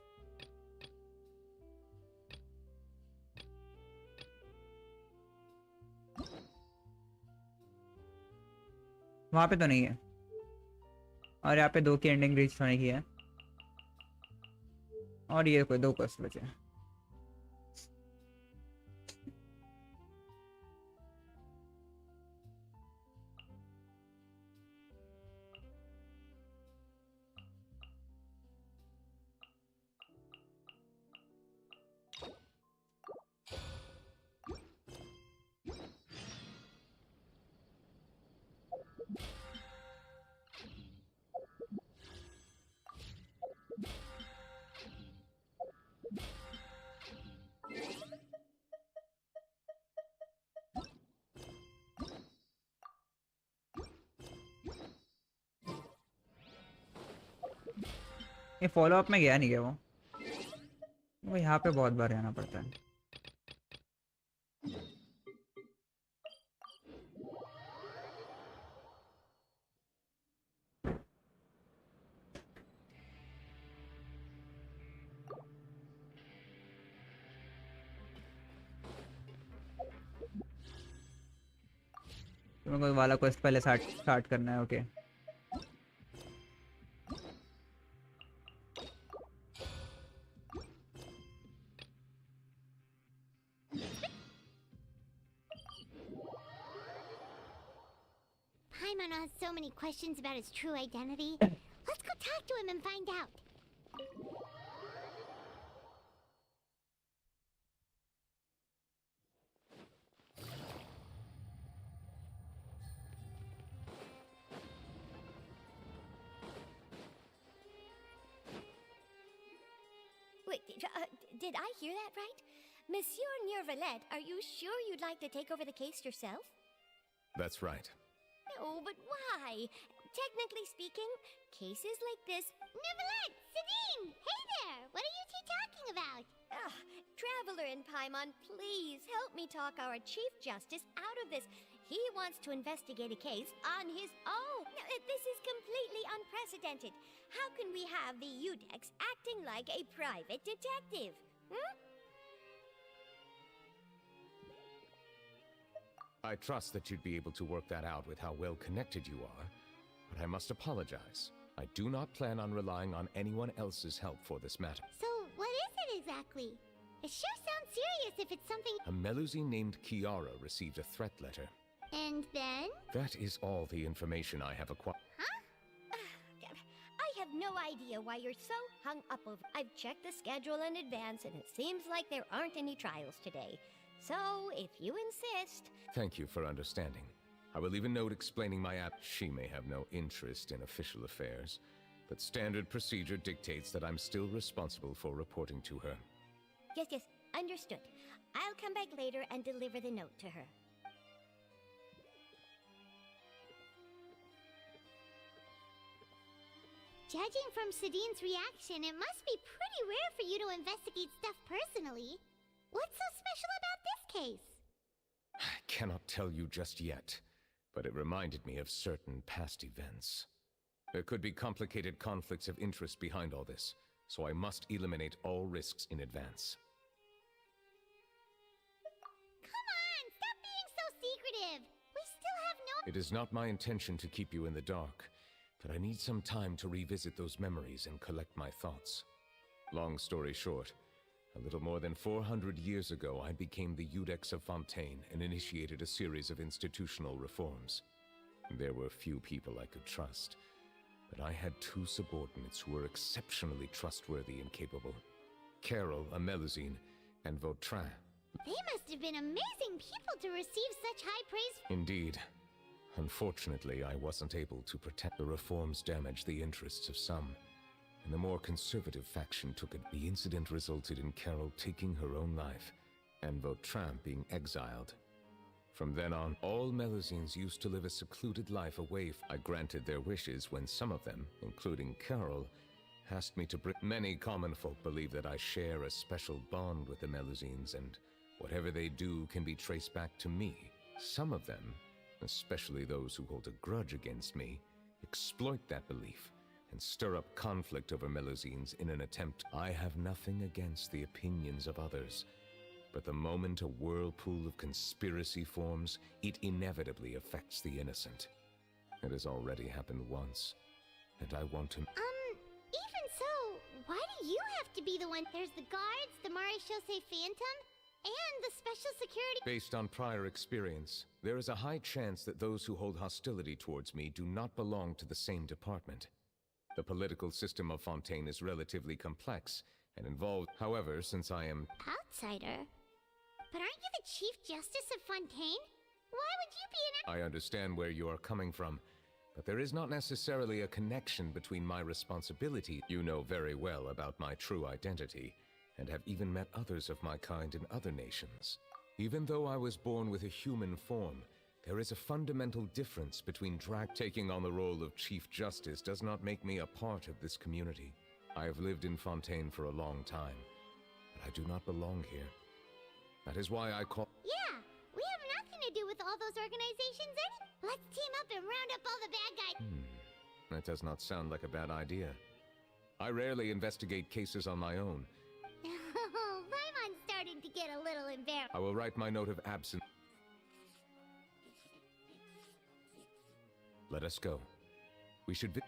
वहाँ पे तो नहीं है, और यहाँ पे 2 की एंडिंग रीच होने की है, और ये कोई 2 क्वेस्ट बचे हैं। ये फॉलो अप में गया नहीं गया वो यहाँ पे बहुत बार रहना पड़ता है। तुम्हें वाला क्वेस्ट पहले स्टार्ट करना है, okay. had questions about his true identity. Let's go talk to him and find out. Wait, did I hear that right? Monsieur Nervalet, are you sure you'd like to take over the case yourself? That's right. No, but why? Technically speaking, cases like this... Nervalet! Sidine! Hey there! What are you two talking about? Traveler in Paimon, please help me talk our Chief Justice out of this. He wants to investigate a case on his own. Now, this is completely unprecedented. How can we have the Udex acting like a private detective? I trust that you'd be able to work that out with how well connected you are, but I must apologize. I do not plan on relying on anyone else's help for this matter. So, what is it exactly? It sure sounds serious if it's something... A Melusine named Kiara received a threat letter. And then? That is all the information I have acquired. Huh? I have no idea why you're so hung up over... I've checked the schedule in advance, and it seems like there aren't any trials today. So, if you insist... Thank you for understanding. I will leave a note explaining my app. She may have no interest in official affairs, but standard procedure dictates that I'm still responsible for reporting to her. Yes, understood. I'll come back later and deliver the note to her. Judging from Sidine's reaction, it must be pretty rare for you to investigate stuff personally. What's so special about this case? I cannot tell you just yet, but it reminded me of certain past events. There could be complicated conflicts of interest behind all this, so I must eliminate all risks in advance. Come on, stop being so secretive! We still have no... It is not my intention to keep you in the dark, but I need some time to revisit those memories and collect my thoughts. Long story short, a little more than 400 years ago, I became the Udex of Fontaine and initiated a series of institutional reforms. There were few people I could trust, but I had two subordinates who were exceptionally trustworthy and capable. Carol, a Melusine, and Vautrin. They must have been amazing people to receive such high praise. Indeed. Unfortunately, I wasn't able to protect. The reforms damaged the interests of some, and the more conservative faction took it. The incident resulted in Carol taking her own life, and Vautrin being exiled. From then on, all Melusines used to live a secluded life away. I granted their wishes when some of them, including Carol, asked me to bring... Many common folk believe that I share a special bond with the Melusines, and whatever they do can be traced back to me. Some of them, especially those who hold a grudge against me, exploit that belief and stir up conflict over Melusines in an attempt. I have nothing against the opinions of others, but the moment a whirlpool of conspiracy forms, it inevitably affects the innocent. It has already happened once, and I want to... Even so, why do you have to be the one? There's the guards, the Maréchaussée Phantom, and the special security... Based on prior experience, there is a high chance that those who hold hostility towards me do not belong to the same department. The political system of Fontaine is relatively complex and involved. However, since I am... Outsider? But aren't you the Chief Justice of Fontaine? Why would you be an... I understand where you are coming from, but there is not necessarily a connection between my responsibility. You know very well about my true identity, and have even met others of my kind in other nations. Even though I was born with a human form, there is a fundamental difference between taking on the role of Chief Justice does not make me a part of this community. I have lived in Fontaine for a long time, but I do not belong here. That is why I call... Yeah, we have nothing to do with all those organizations Let's team up and round up all the bad guys. That does not sound like a bad idea. I rarely investigate cases on my own. Paimon's starting to get a little embarrassed. I will write my note of absence. Let us go. We should be...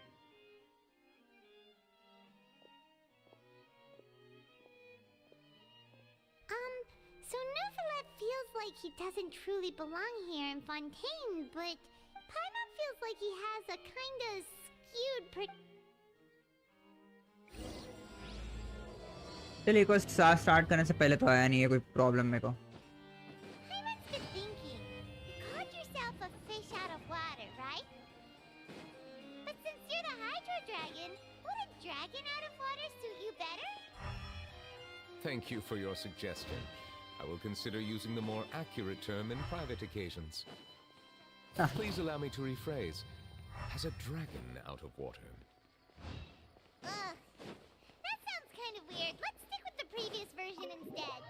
So Nervalet feels like he doesn't truly belong here in Fontaine, but Paimon feels like he has a kinda skewed चलिए को start करने से पहले तो आया नहीं है कोई प्रॉब्लम मेरे को. Paimon's been thinking. You caught yourself a fish out of water, right? But since you're the Hydro Dragon, would a dragon out of water suit you better? Thank you for your suggestion. I will consider using the more accurate term in private occasions. Please allow me to rephrase. Has a dragon out of water? Ugh. That sounds kind of weird. Let's stick with the previous version instead.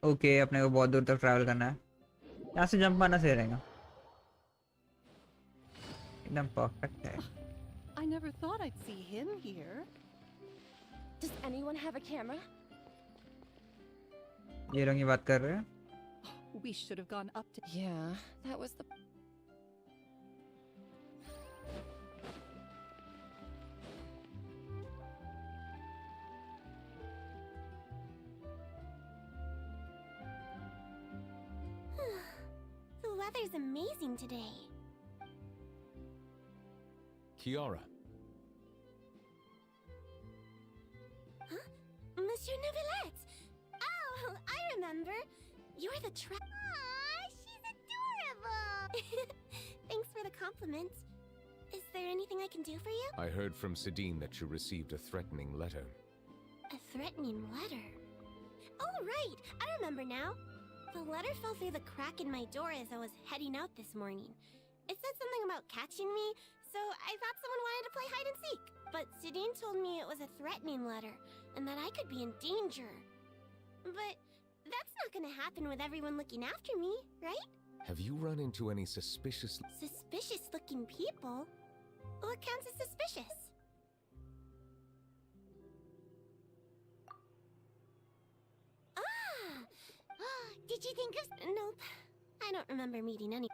Okay अपने को बहुत दूर तक travel करना है. यहाँ से jump मारना सही रहेगा. एकदम परफेक्ट है. I never thought I'd see him here. Does anyone have a camera? ये रंगी बात कर रहे हैं. We should have gone up to. Yeah, that was the. The weather's amazing today. Kiara, Monsieur Neuvillette! Oh, I remember. You're the Aw, she's adorable! Thanks for the compliment. Is there anything I can do for you? I heard from Sidine that you received a threatening letter. A threatening letter? Oh, right! I remember now. The letter fell through the crack in my door as I was heading out this morning. It said something about catching me, so I thought someone wanted to play hide and seek. But Sidine told me it was a threatening letter, and that I could be in danger. But that's not gonna happen with everyone looking after me, right? Have you run into any suspicious... Suspicious-looking people? What counts as suspicious? Ah! Did you think of... Nope. I don't remember meeting any...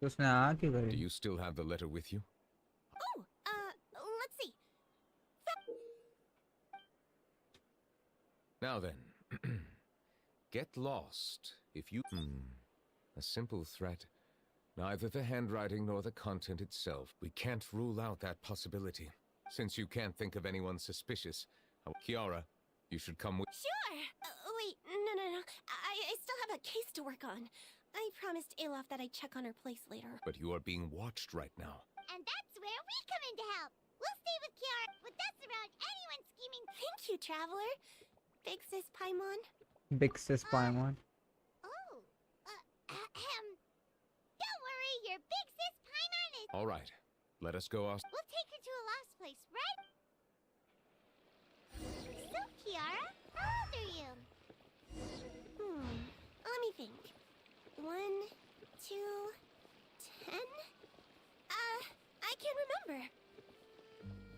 तो उसने आ क्यों Do करी? you still have the letter with you? Oh, let's see. Now then, get lost if you... A simple threat. Neither the handwriting nor the content itself. We can't rule out that possibility. Since you can't think of anyone suspicious, Kiara, you should come with... Sure! Wait, no. I still have a case to work on. I promised Alof that I'd check on her place later. But you are being watched right now. And that's where we come in to help. We'll stay with Kiara, with us around anyone scheming. Thank you, Traveler. Big Sis Paimon. Big sis Paimon. Oh, don't worry, your big sis Paimon is... All right, let us go. We'll take her to a lost place, right? So, Kiara, how old are you? Let me think. 1, 2, 10? I can't remember.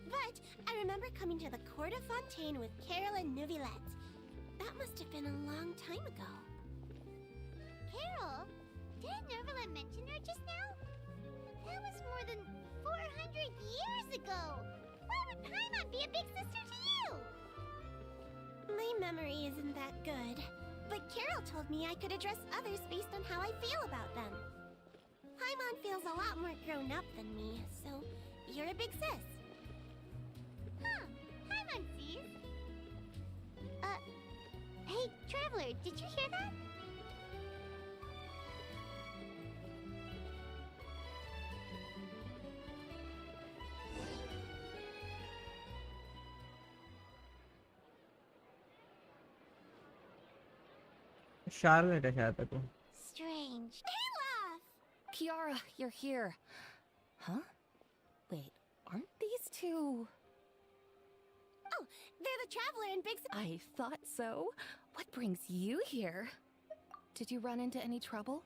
But I remember coming to the Court of Fontaine with Carol and Neuvillette. That must have been a long time ago. Carol? Didn't Neuvillette mention her just now? That was more than 400 years ago. Why would Paimon be a big sister to you? My memory isn't that good. But Carol told me I could address others based on how I feel about them. Paimon feels a lot more grown up than me, so you're a big sis. Huh, Paimon sees. Hey, Traveler, did you hear that? Charlotte है शायद तक वो. Strange. Alof! Kiara, you're here. Huh? Wait, aren't these two? Oh, they're the Traveler and Big Sis. I thought so. What brings you here? Did you run into any trouble?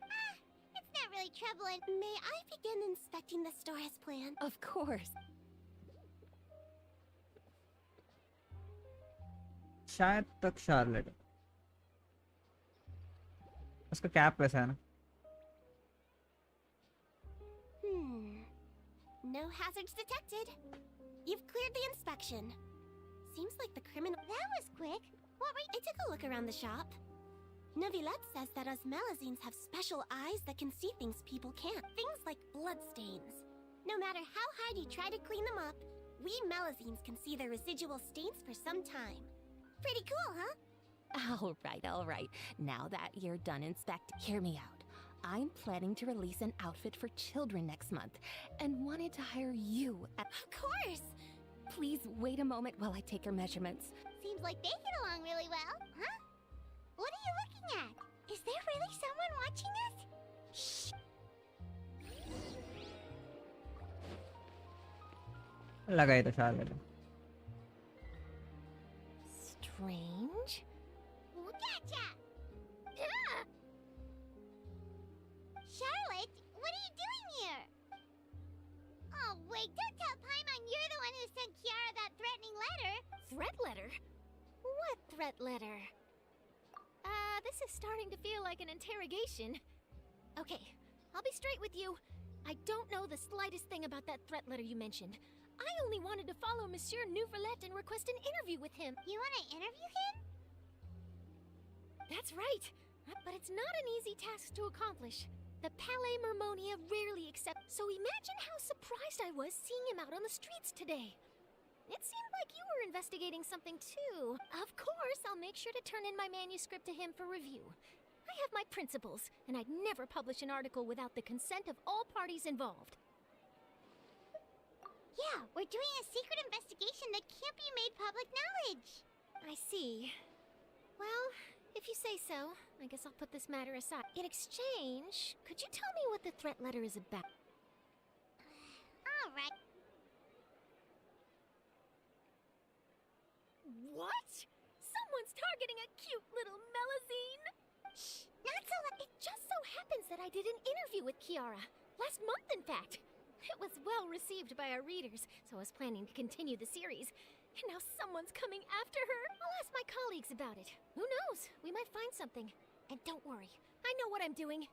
It's not really trouble and... May I begin inspecting the store as planned? Of course. शायद तक Charlotte. उसका cap वैसा है ना. No hazards detected. expected. You've cleared the inspection. Seems like the criminal... That was quick. What were I took a look around the shop. Neuvillette says that us Melazines have special eyes that can see things people can't. Things like bloodstains. No matter how hard you try to clean them up, we Melazines can see the residual stains for some time. Pretty cool, huh? All right. Now that you're done inspecting, hear me out. I'm planning to release an outfit for children next month, and wanted to hire you. Of course! Please wait a moment while I take your measurements. Seems like they get along really well, huh? What are you looking at? Is there really someone watching us? Shh. लगा ही था शायद. Strange? Gotcha! Ah! Charlotte, what are you doing here? Oh, wait, don't tell Paimon you're the one who sent Kiara that threatening letter. Threat letter? What threat letter? This is starting to feel like an interrogation. Okay, I'll be straight with you. I don't know the slightest thing about that threat letter you mentioned. I only wanted to follow Monsieur Neuvillette and request an interview with him. You want to interview him? That's right. But it's not an easy task to accomplish. The Palais Mermonia rarely accept. So imagine how surprised I was seeing him out on the streets today. It seemed like you were investigating something too. Of course, I'll make sure to turn in my manuscript to him for review. I have my principles, and I'd never publish an article without the consent of all parties involved. Yeah, we're doing a secret investigation that can't be made public knowledge. I see. Well, if you say so, I guess I'll put this matter aside. In exchange, could you tell me what the threat letter is about? All right. What? Someone's targeting a cute little Melazine? Shh, not so loud. It just so happens that I did an interview with Kiara. Last month, in fact. It was well received by our readers, so I was planning to continue the series. And now someone's coming after her. I'll ask my colleagues about it. Who knows? We might find something. And don't worry, I know what I'm doing.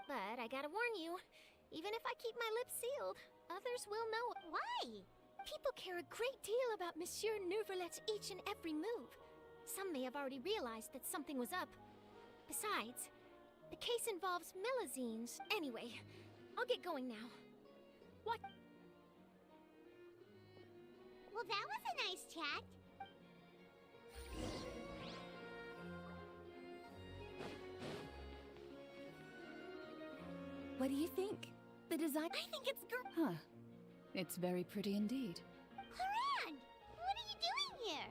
But I gotta warn you, even if I keep my lips sealed, others will know. Why? People care a great deal about Monsieur Neuvillette's each and every move. Some may have already realized that something was up. Besides, the case involves Melazines. Anyway, I'll get going now. What? Well, that was a nice chat. What do you think? The design... I think it's Huh. It's very pretty indeed. Cloran! What are you doing here?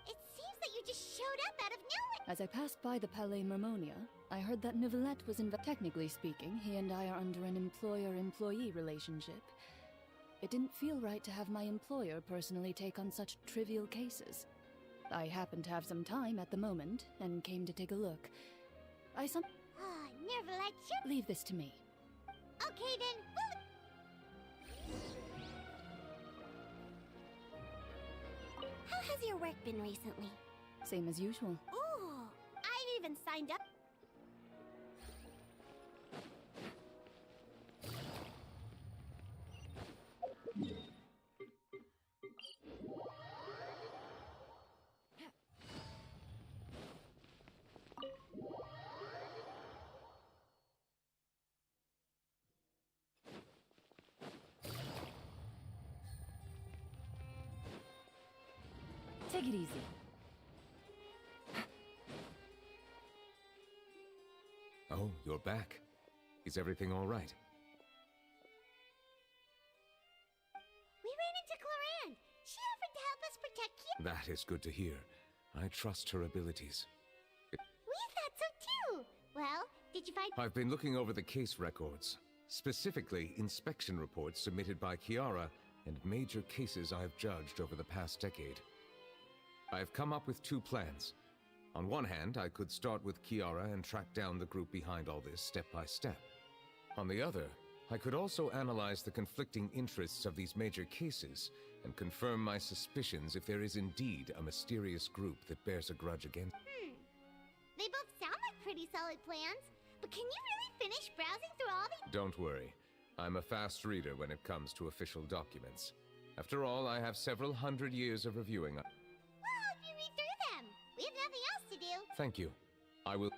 It seems that you just showed up out of nowhere. As I passed by the Palais Mermonia, I heard that Neuvillette was technically speaking, he and I are under an employer-employee relationship. It didn't feel right to have my employer personally take on such trivial cases. I happened to have some time at the moment, and came to take a look. Oh, Neuvillette should... Leave this to me. Okay then, How has your work been recently? Same as usual. Ooh, I've even signed up. Take it easy. Oh, you're back. Is everything all right? we ran into Cloran. She offered to help us protect Kiara. That is good to hear. I trust her abilities. We thought so too. Well, did you find... I've been looking over the case records, specifically inspection reports submitted by Kiara and major cases I've judged over the past decade. I've come up with two plans. On one hand, I could start with Kiara and track down the group behind all this step by step. On the other, I could also analyze the conflicting interests of these major cases and confirm my suspicions if there is indeed a mysterious group that bears a grudge against. They both sound like pretty solid plans, but can you really finish browsing through all the... Don't worry. I'm a fast reader when it comes to official documents. After all, I have several hundred years of reviewing. Well, if you read through them. We have nothing else to do. Thank you. I will...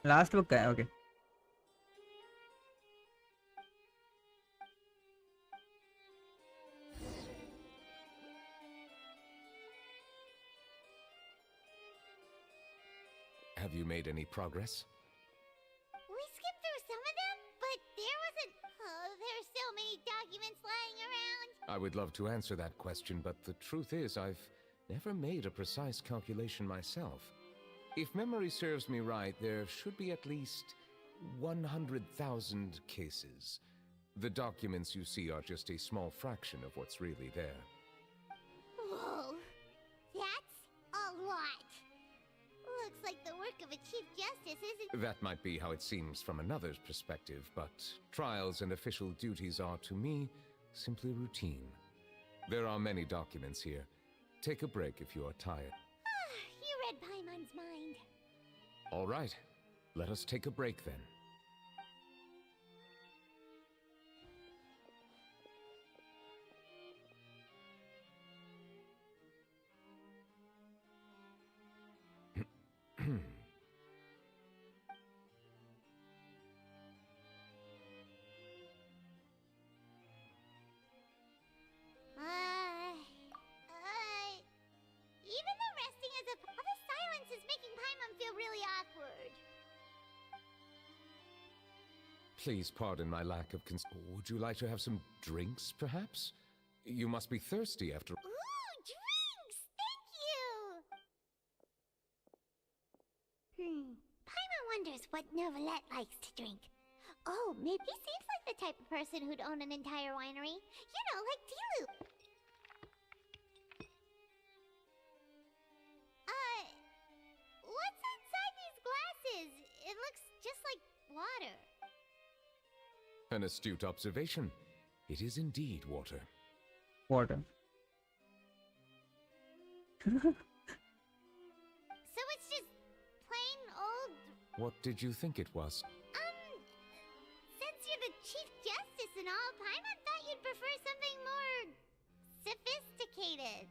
last book का है okay Have you made any progress? We skipped through some of them, but there wasn't... Oh, there's so many documents lying around. I would love to answer that question, but the truth is I've never made a precise calculation myself. If memory serves me right, there should be at least 100,000 cases. The documents you see are just a small fraction of what's really there. Whoa, that's a lot. Looks like the work of a Chief Justice isn't... That might be how it seems from another's perspective, but trials and official duties are, to me, simply routine. There are many documents here. Take a break if you are tired. You read Paimon's mind. All right, let us take a break then. Even though resting is all the silence is making Paimon feel really awkward. Please pardon my lack of Would you like to have some drinks, perhaps? You must be thirsty after... Ooh, drinks! Thank you! Paimon wonders what Novelette likes to drink. Oh, maybe he seems like the type of person who'd own an entire winery. You know, like Dilu. What's inside these glasses? It looks just like water. An astute observation. It is indeed water. Water. So it's just plain old... What did you think it was? Since you're the Chief Justice and all, Paimon thought you'd prefer something more... sophisticated.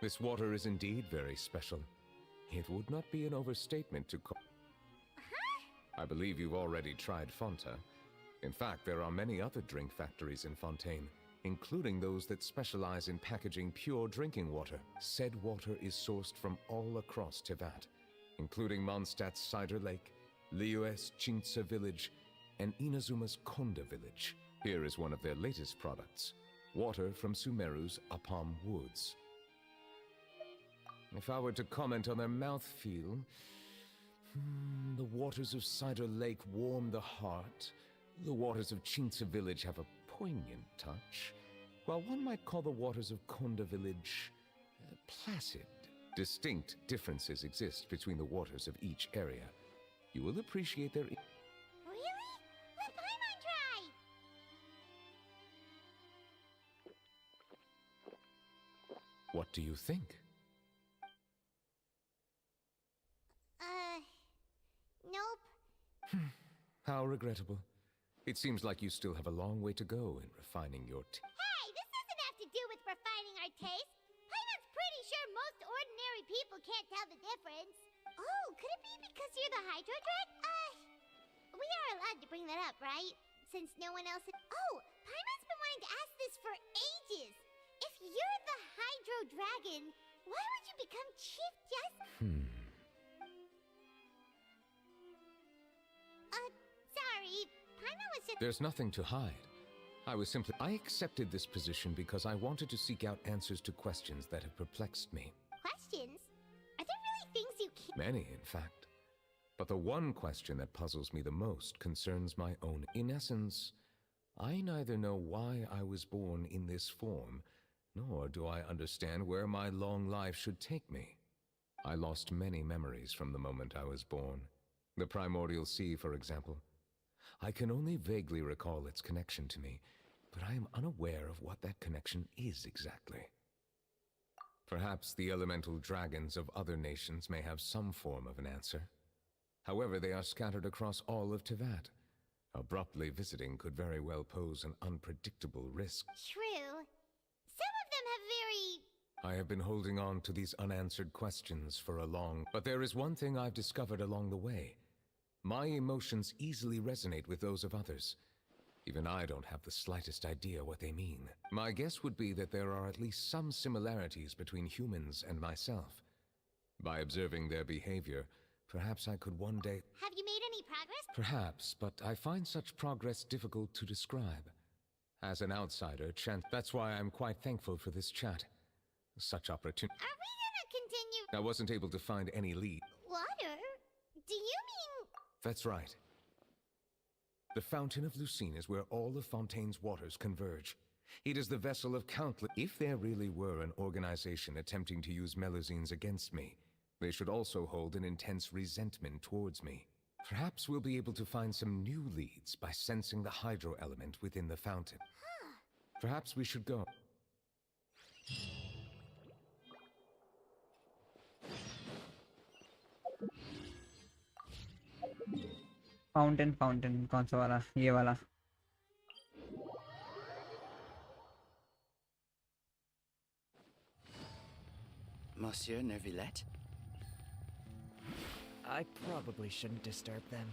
This water is indeed very special. It would not be an overstatement to call... Huh? I believe you've already tried Fonta. In fact, there are many other drink factories in Fontaine, including those that specialize in packaging pure drinking water. Said water is sourced from all across Tevat, including Mondstadt's Cider Lake, Liyue's Chintsa Village, and Inazuma's Konda Village. Here is one of their latest products, water from Sumeru's Apam Woods. If I were to comment on their mouthfeel, the waters of Cider Lake warm the heart. The waters of Chintsa Village have a poignant touch, while one might call the waters of Konda Village placid. Distinct differences exist between the waters of each area. You will appreciate their... Really? Let Paimon try! What do you think? Nope. How regrettable. It seems like you still have a long way to go in refining your Hey, this doesn't have to do with refining our taste. Paimon's pretty sure most ordinary people can't tell the difference. Oh, could it be because you're the Hydro Drag? We are allowed to bring that up, right? Since no one else... Oh, Paimon's been wanting to ask this for ages. If you're the Hydro Dragon, why would you become Chief Justice? Sorry, Paimon was just... There's nothing to hide. I accepted this position because I wanted to seek out answers to questions that have perplexed me. Questions? Are there really things you can't? Many, in fact. But the one question that puzzles me the most concerns my own. In essence, I neither know why I was born in this form, nor do I understand where my long life should take me. I lost many memories from the moment I was born. The primordial sea, for example. I can only vaguely recall its connection to me, but I am unaware of what that connection is exactly. Perhaps the elemental dragons of other nations may have some form of an answer. However, they are scattered across all of Tevat. Abruptly visiting could very well pose an unpredictable risk. True. Some of them have very... I have been holding on to these unanswered questions for a long... But there is one thing I've discovered along the way. My emotions easily resonate with those of others. Even I don't have the slightest idea what they mean. My guess would be that there are at least some similarities between humans and myself. By observing their behavior, perhaps I could one day... Have you made any progress? Perhaps, but I find such progress difficult to describe. As an outsider, that's why I'm quite thankful for this chat. Such opportunity... Are we gonna continue... I wasn't able to find any lead. Water? Do you mean... That's right. The Fountain of Lucine is where all of Fontaine's waters converge. It is the vessel of countless... If there really were an organization attempting to use Melusines against me, they should also hold an intense resentment towards me. Perhaps we'll be able to find some new leads by sensing the hydro element within the fountain. Perhaps we should go. Fountain कौन सा वाला? ये वाला. Monsieur Neuvillette? I probably shouldn't disturb them.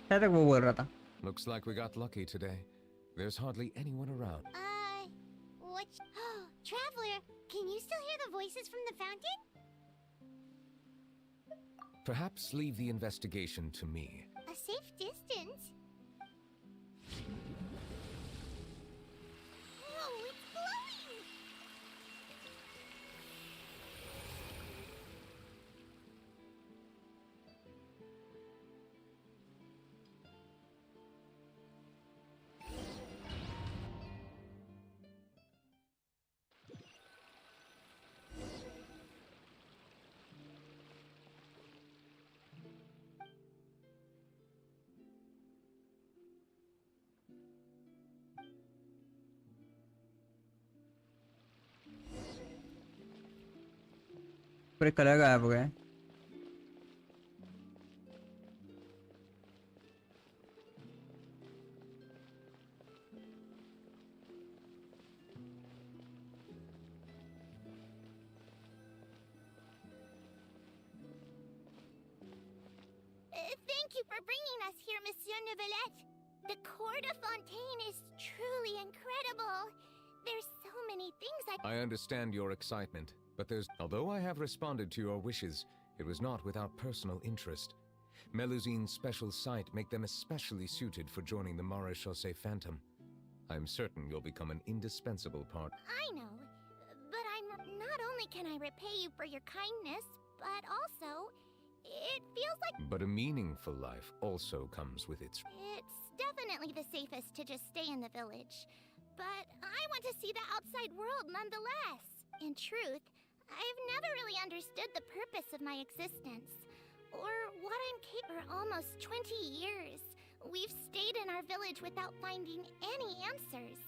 शायद तक वो बोल रहा था. Looks like we got lucky today. There's hardly anyone around. What? Traveler, can you still hear the voices from the fountain? Perhaps leave the investigation to me. A safe distance? Oh, it's glowing! पूरे colour गायब हो गए. Thank you for bringing us here, Monsieur Neuvillette. The court of Fontaine is truly incredible. There's so many things I understand your excitement, but although I have responded to your wishes, it was not without personal interest. Melusine's special sight make them especially suited for joining the Maréchaussée Phantom. I'm certain you'll become an indispensable part. I know, but not only can I repay you for your kindness, but also, it feels like... But a meaningful life also comes with its... It's definitely the safest to just stay in the village. But I want to see the outside world nonetheless. In truth, I've never really understood the purpose of my existence. Or what I'm capable for almost 20 years. We've stayed in our village without finding any answers.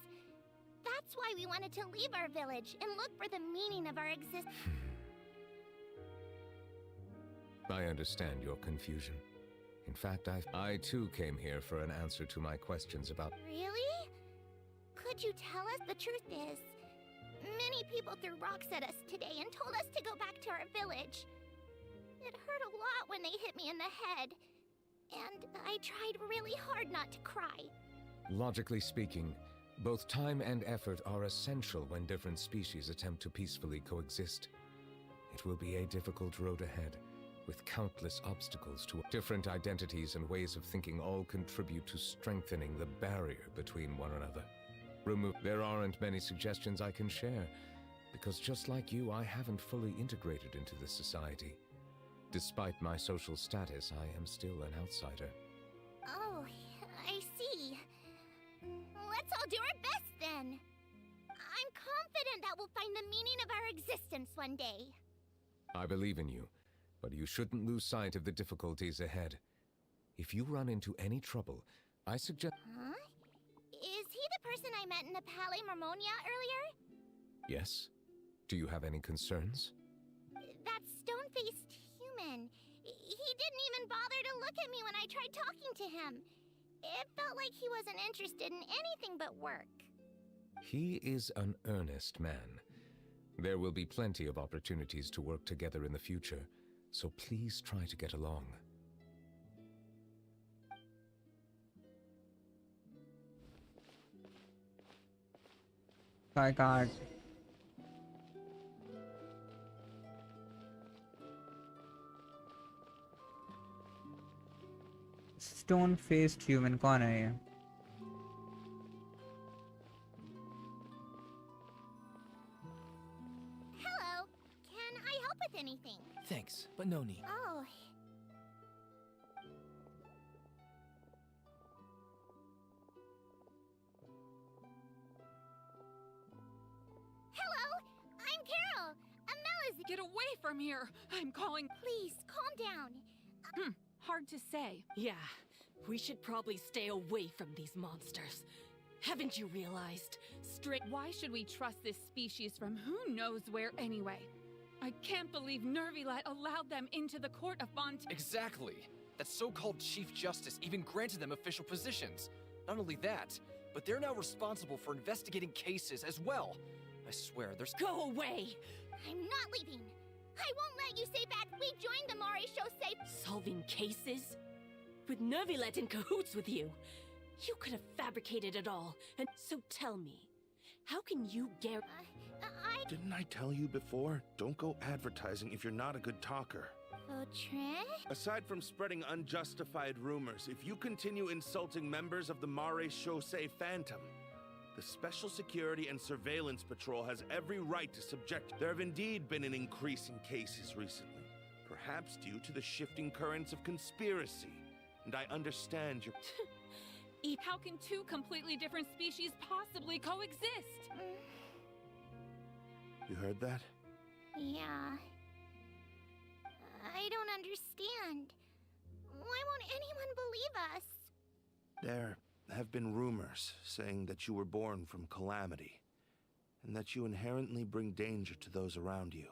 That's why we wanted to leave our village and look for the meaning of our existence. I understand your confusion. In fact, I too came here for an answer to my questions about... Really? Could you tell us? The truth is, many people threw rocks at us today and told us to go back to our village. It hurt a lot when they hit me in the head. And I tried really hard not to cry. Logically speaking, both time and effort are essential when different species attempt to peacefully coexist. It will be a difficult road ahead, with countless obstacles to different identities and ways of thinking all contribute to strengthening the barrier between one another. There aren't many suggestions I can share, because just like you, I haven't fully integrated into this society. Despite my social status, I am still an outsider. Oh, I see. Let's all do our best then. I'm confident that we'll find the meaning of our existence one day. I believe in you, but you shouldn't lose sight of the difficulties ahead. If you run into any trouble, I suggest... Huh? Is he the person I met in the Palais Marmonia earlier? Yes? Do you have any concerns? That stone-faced human. He didn't even bother to look at me when I tried talking to him. It felt like he wasn't interested in anything but work. He is an earnest man. There will be plenty of opportunities to work together in the future, so please try to get along. I can't. Stone-faced human कौन है ये? Hello. Can I help with anything? Thanks, but no need. Oh. Hello. I'm Carol. Amel is... Get away from here! I'm calling... Please, calm down. Hard to say. Yeah, we should probably stay away from these monsters. Haven't you realized? Why should we trust this species from who knows where anyway? I can't believe Nervilat allowed them into the court of Fontaine. Exactly. That so-called Chief Justice even granted them official positions. Not only that, but they're now responsible for investigating cases as well. I swear, there's... Go away! I'm not leaving. I won't let you say that we joined the Mare Chaussee. Solving cases? With Nervilet in cahoots with you? You could have fabricated it all. And so tell me, how can you guarantee... Didn't I tell you before? Don't go advertising if you're not a good talker. Vautrin? Aside from spreading unjustified rumors, if you continue insulting members of the Mare Chaussee Phantom, the Special Security and Surveillance Patrol has every right to subject. There have indeed been an increase in cases recently, perhaps due to the shifting currents of conspiracy. And I understand your... How can two completely different species possibly coexist? You heard that? Yeah. I don't understand. Why won't anyone believe us? There have been rumors saying that you were born from calamity, and that you inherently bring danger to those around you.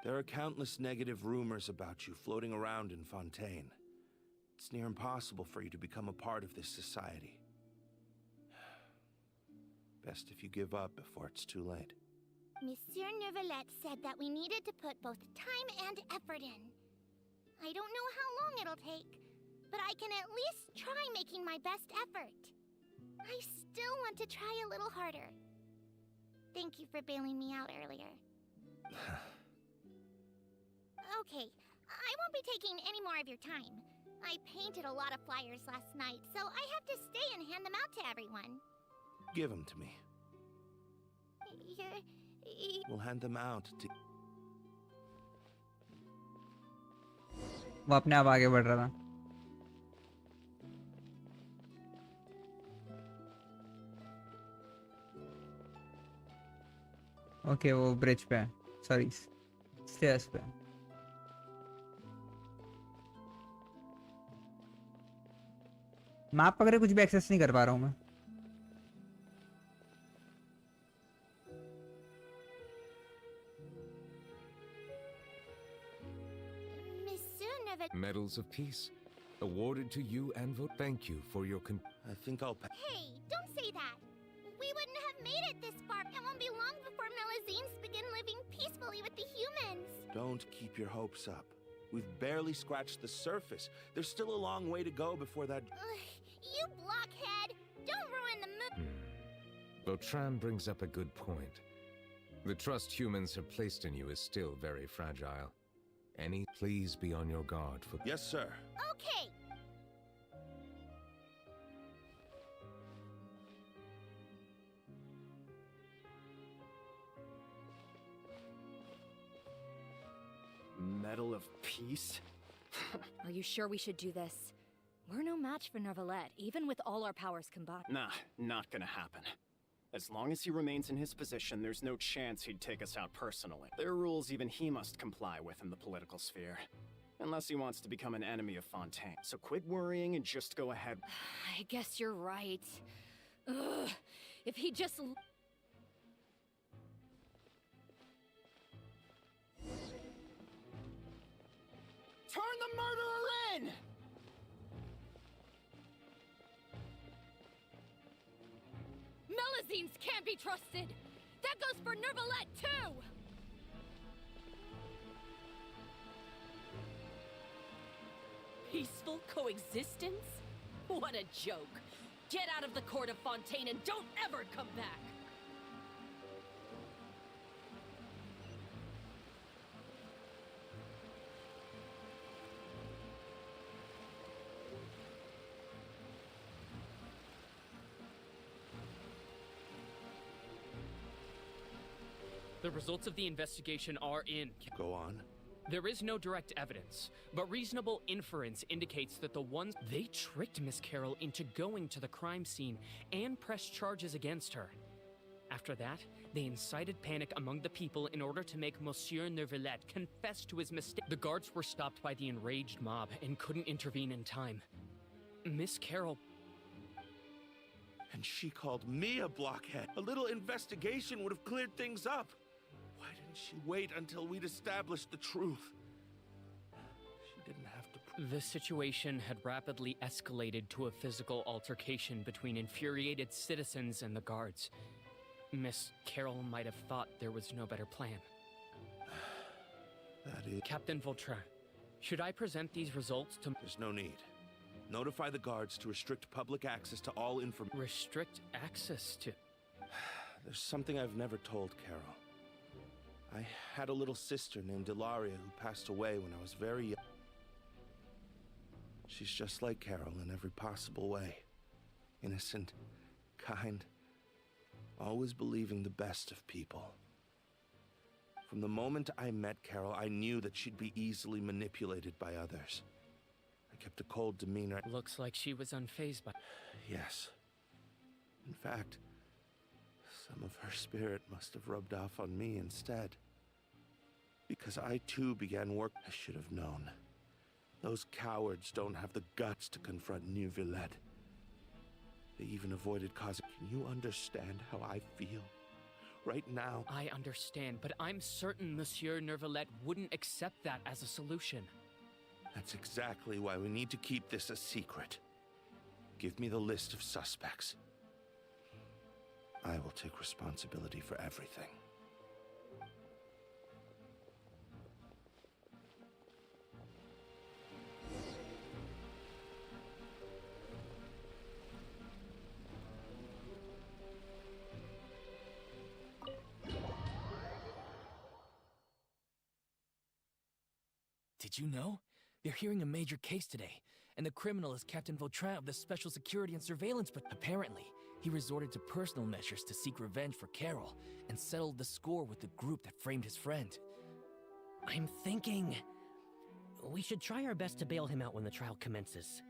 There are countless negative rumors about you floating around in Fontaine. It's near impossible for you to become a part of this society. Best if you give up before it's too late. Monsieur Nervilet said that we needed to put both time and effort in. I don't know how long it'll take, but I can at least try making my best effort. I still want to try a little harder. Thank you for bailing me out earlier. Okay, I won't be taking any more of your time. I painted a lot of flyers last night, so I have to stay and hand them out to everyone. Give them to me. We'll hand them out to... वो अपने आप आगे बढ़ रहा था. Okay वो bridge पे है, सॉरी स्टेयर्स पे. मैप वगैरह कुछ भी एक्सेस नहीं कर पा रहा हूँ मैं. Medals of Peace, awarded to you and vote. Thank you for your I think I'll... Hey, don't say that. We wouldn't have made it this far. It won't be long before Melazines begin living peacefully with the humans. Don't keep your hopes up. We've barely scratched the surface. There's still a long way to go before that... You blockhead! Don't ruin the mood. Vautrin brings up a good point. The trust humans have placed in you is still very fragile. Please be on your guard for... Yes, sir. Okay. Medal of Peace? Are you sure we should do this? We're no match for Neuvillette, even with all our powers combined. Nah, not gonna happen. As long as he remains in his position, there's no chance he'd take us out personally. There are rules even he must comply with in the political sphere. Unless he wants to become an enemy of Fontaine. So quit worrying and just go ahead. I guess you're right. Ugh, if he just... Turn the murderer in! Melazines can't be trusted! That goes for Neuvillette, too! Peaceful coexistence? What a joke. Get out of the court of Fontaine and don't ever come back! The results of the investigation are in. Go on. There is no direct evidence, but reasonable inference indicates that the ones they tricked Miss Carroll into going to the crime scene and pressed charges against her. After that, they incited panic among the people in order to make Monsieur Neuvillette confess to his mistake. The guards were stopped by the enraged mob and couldn't intervene in time. Miss Carroll... And she called me a blockhead. A little investigation would have cleared things up. Why didn't she wait until we'd established the truth? She didn't have to... The situation had rapidly escalated to a physical altercation between infuriated citizens and the guards. Miss Carroll might have thought there was no better plan. That is... Captain Vautrin, should I present these results to... There's no need. Notify the guards to restrict public access to all information. Restrict access to... There's something I've never told Carol. I had a little sister named Ilaria who passed away when I was very young. She's just like Carol in every possible way. Innocent, kind, always believing the best of people. From the moment I met Carol, I knew that she'd be easily manipulated by others. I kept a cold demeanor. Looks like she was unfazed by... Yes. In fact, some of her spirit must have rubbed off on me instead. Because I too began work. I should have known. Those cowards don't have the guts to confront Neuvillette. They even avoided causing... Can you understand how I feel? Right now... I understand, but I'm certain Monsieur Neuvillette wouldn't accept that as a solution. That's exactly why we need to keep this a secret. Give me the list of suspects. I will take responsibility for everything. Did you know? They're hearing a major case today, and the criminal is Captain Vautrin of the Special Security and Surveillance, but apparently, he resorted to personal measures to seek revenge for Carol, and settled the score with the group that framed his friend. I'm thinking... we should try our best to bail him out when the trial commences.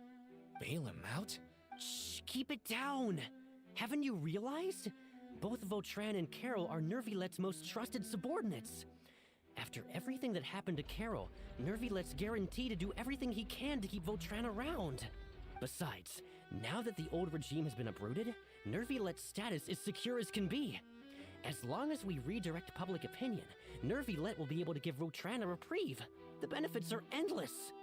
Bail him out? Shh, keep it down! Haven't you realized? Both Vautrin and Carol are Neuvillette's most trusted subordinates. After everything that happened to Carol, Neuvillette's guaranteed to do everything he can to keep Vautrin around. Besides, now that the old regime has been uprooted, Neuvillette's status is secure as can be. As long as we redirect public opinion, Neuvillette will be able to give Vautrin a reprieve. The benefits are endless.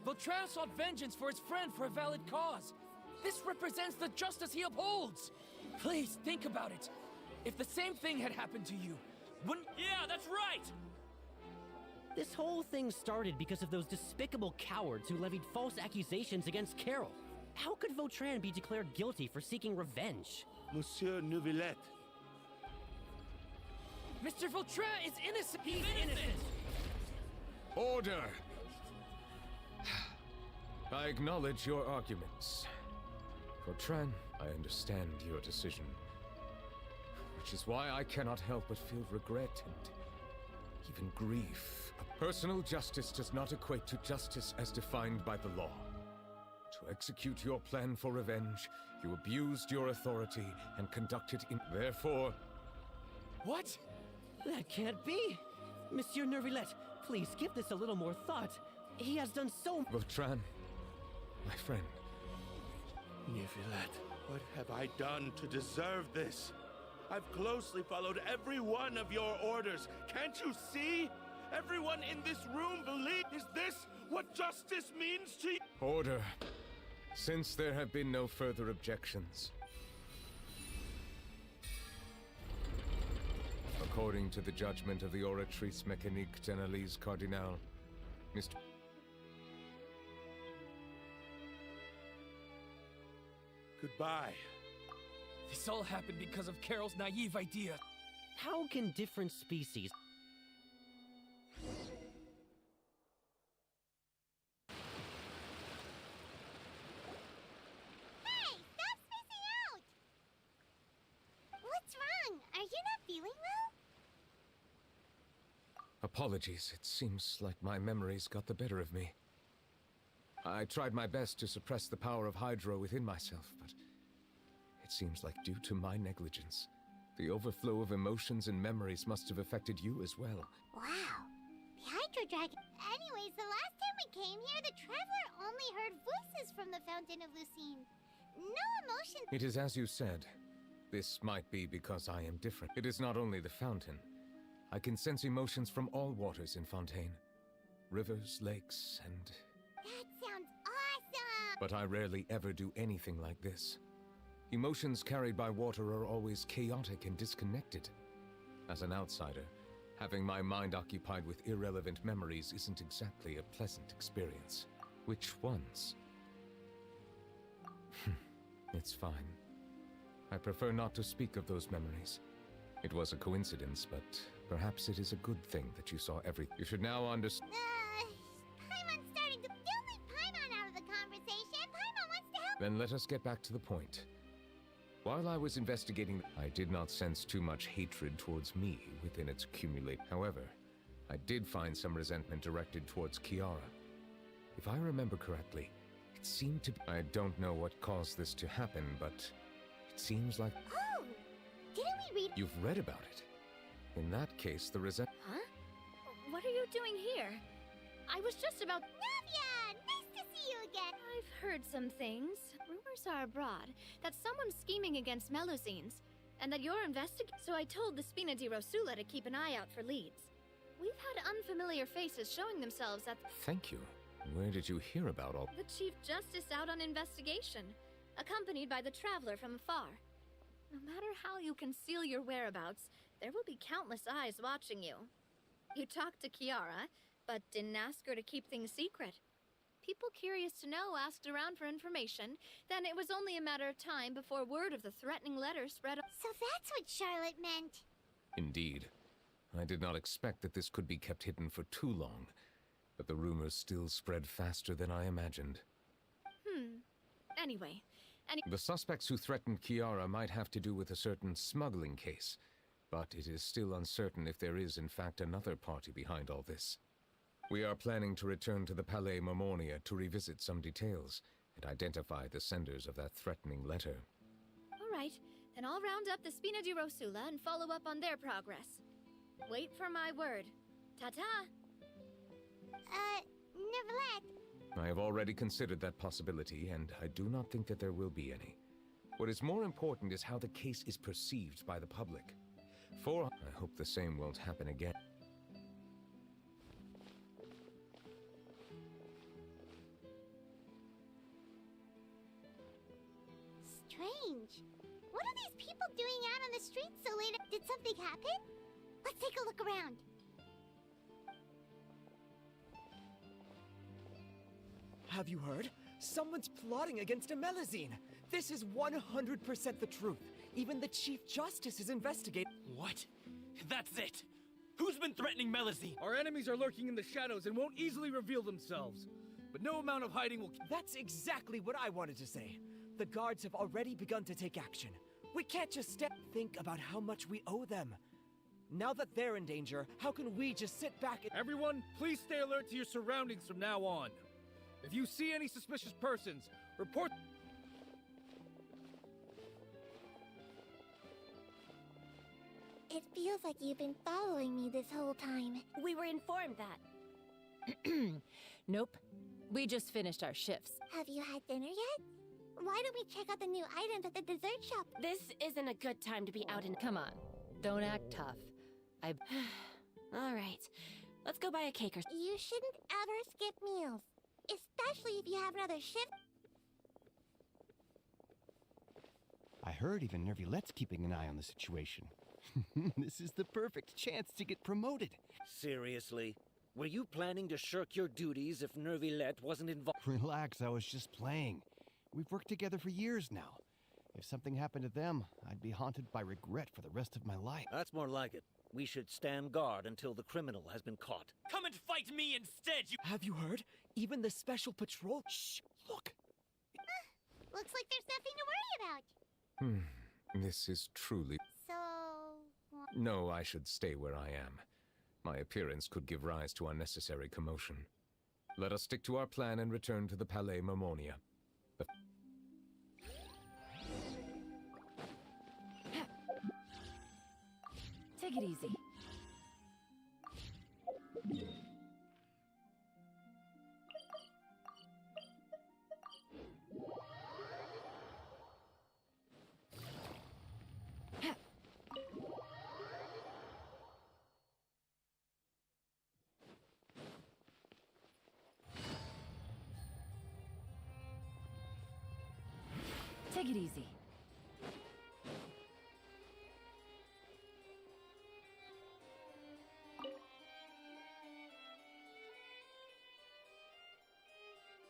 Vautrin sought vengeance for his friend for a valid cause. This represents the justice he upholds. Please think about it. If the same thing had happened to you, wouldn't... Yeah, that's right! This whole thing started because of those despicable cowards who levied false accusations against Carol. How could Vautrin be declared guilty for seeking revenge? Monsieur Neuvillette. Mr. Vautrin is innocent! He's innocent! Order! I acknowledge your arguments. Vautrin, I understand your decision. Which is why I cannot help but feel regret and even grief. Personal justice does not equate to justice as defined by the law. To execute your plan for revenge, you abused your authority and conducted in... Therefore... What? That can't be! Monsieur Nervilette, please give this a little more thought. He has done so... Vautrin, my friend. Nervilette, what have I done to deserve this? I've closely followed every one of your orders. Can't you see? Everyone in this room believes... Is this what justice means to you? Order. Since there have been no further objections. According to the judgment of the Oratrice Mécanique d'Analyse Cardinal, Mr. Goodbye. This all happened because of Carol's naive idea. How can different species... Hey, stop spacing out! What's wrong? Are you not feeling well? Apologies, it seems like my memories got the better of me. I tried my best to suppress the power of Hydro within myself, but it seems like due to my negligence, the overflow of emotions and memories must have affected you as well. Wow. The Hydro Dragon. Anyways, the last time we came here, the Traveler only heard voices from the Fountain of Lucine. No emotion. It is as you said. This might be because I am different. It is not only the fountain. I can sense emotions from all waters in Fontaine. Rivers, lakes, and... That sounds awesome! But I rarely ever do anything like this. Emotions carried by water are always chaotic and disconnected. As an outsider, having my mind occupied with irrelevant memories isn't exactly a pleasant experience. Which ones? It's fine. I prefer not to speak of those memories. It was a coincidence, but perhaps it is a good thing that you saw everything. You should now understand. Paimon's starting to... Don't leave Paimon out of the conversation! Paimon wants to help... Then let us get back to the point. While I was investigating, I did not sense too much hatred towards me within its accumulate. However, I did find some resentment directed towards Kiara. If I remember correctly, it seemed to be... I don't know what caused this to happen, but it seems like... Oh! Didn't we read... You've read about it. In that case, the Huh? What are you doing here? I was just about... Navia! Nice to see you again! I've heard some things. Rumors are abroad that someone's scheming against Melusines, and that you're investigating. So I told the Spina di Rosula to keep an eye out for leads. We've had unfamiliar faces showing themselves at... Thank you. Where did you hear about all... The Chief Justice out on investigation, accompanied by the Traveler from afar. No matter how you conceal your whereabouts, there will be countless eyes watching you. You talked to Kiara, but didn't ask her to keep things secret. People curious to know asked around for information, then it was only a matter of time before word of the threatening letter spread. So that's what Charlotte meant. Indeed. I did not expect that this could be kept hidden for too long, but the rumors still spread faster than I imagined. Anyway, The suspects who threatened Kiara might have to do with a certain smuggling case, but it is still uncertain if there is in fact another party behind all this. We are planning to return to the Palais Marmonia to revisit some details and identify the senders of that threatening letter. all right, then I'll round up the Spina di Rosula and follow up on their progress. Wait for my word. Ta-ta! Neverlet. I have already considered that possibility, and I do not think that there will be any. What is more important is how the case is perceived by the public. I hope the same won't happen again. Strange. What are these people doing out on the streets so late? Did something happen? Let's take a look around. Have you heard? Someone's plotting against a Melusine. This is 100% the truth. Even the Chief Justice is investigating. What? That's it! Who's been threatening Melusine? Our enemies are lurking in the shadows and won't easily reveal themselves. But no amount of hiding will... That's exactly what I wanted to say. The guards have already begun to take action. We can't just think about how much we owe them. Now that they're in danger, how can we just sit back and... Everyone, please stay alert to your surroundings from now on. If you see any suspicious persons, report... It feels like you've been following me this whole time. We were informed that. Nope. We just finished our shifts. Have you had dinner yet? Why don't we check out the new items at the dessert shop? This isn't a good time to be out in... Come on. Don't act tough. All right. Let's go buy a cake or... You shouldn't ever skip meals. Especially if you have another shift. I heard even Nervilette's keeping an eye on the situation. This is the perfect chance to get promoted. Seriously? Were you planning to shirk your duties if Nervilette wasn't involved? Relax, I was just playing. We've worked together for years now. If something happened to them, I'd be haunted by regret for the rest of my life. That's more like it. We should stand guard until the criminal has been caught. Come and fight me instead, you... Have you heard? Even the special patrol... Shh! Look! Looks like there's nothing to worry about. This is truly... So... No, I should stay where I am. My appearance could give rise to unnecessary commotion. Let us stick to our plan and return to the Palais Mermonia. Take it easy. Take it easy.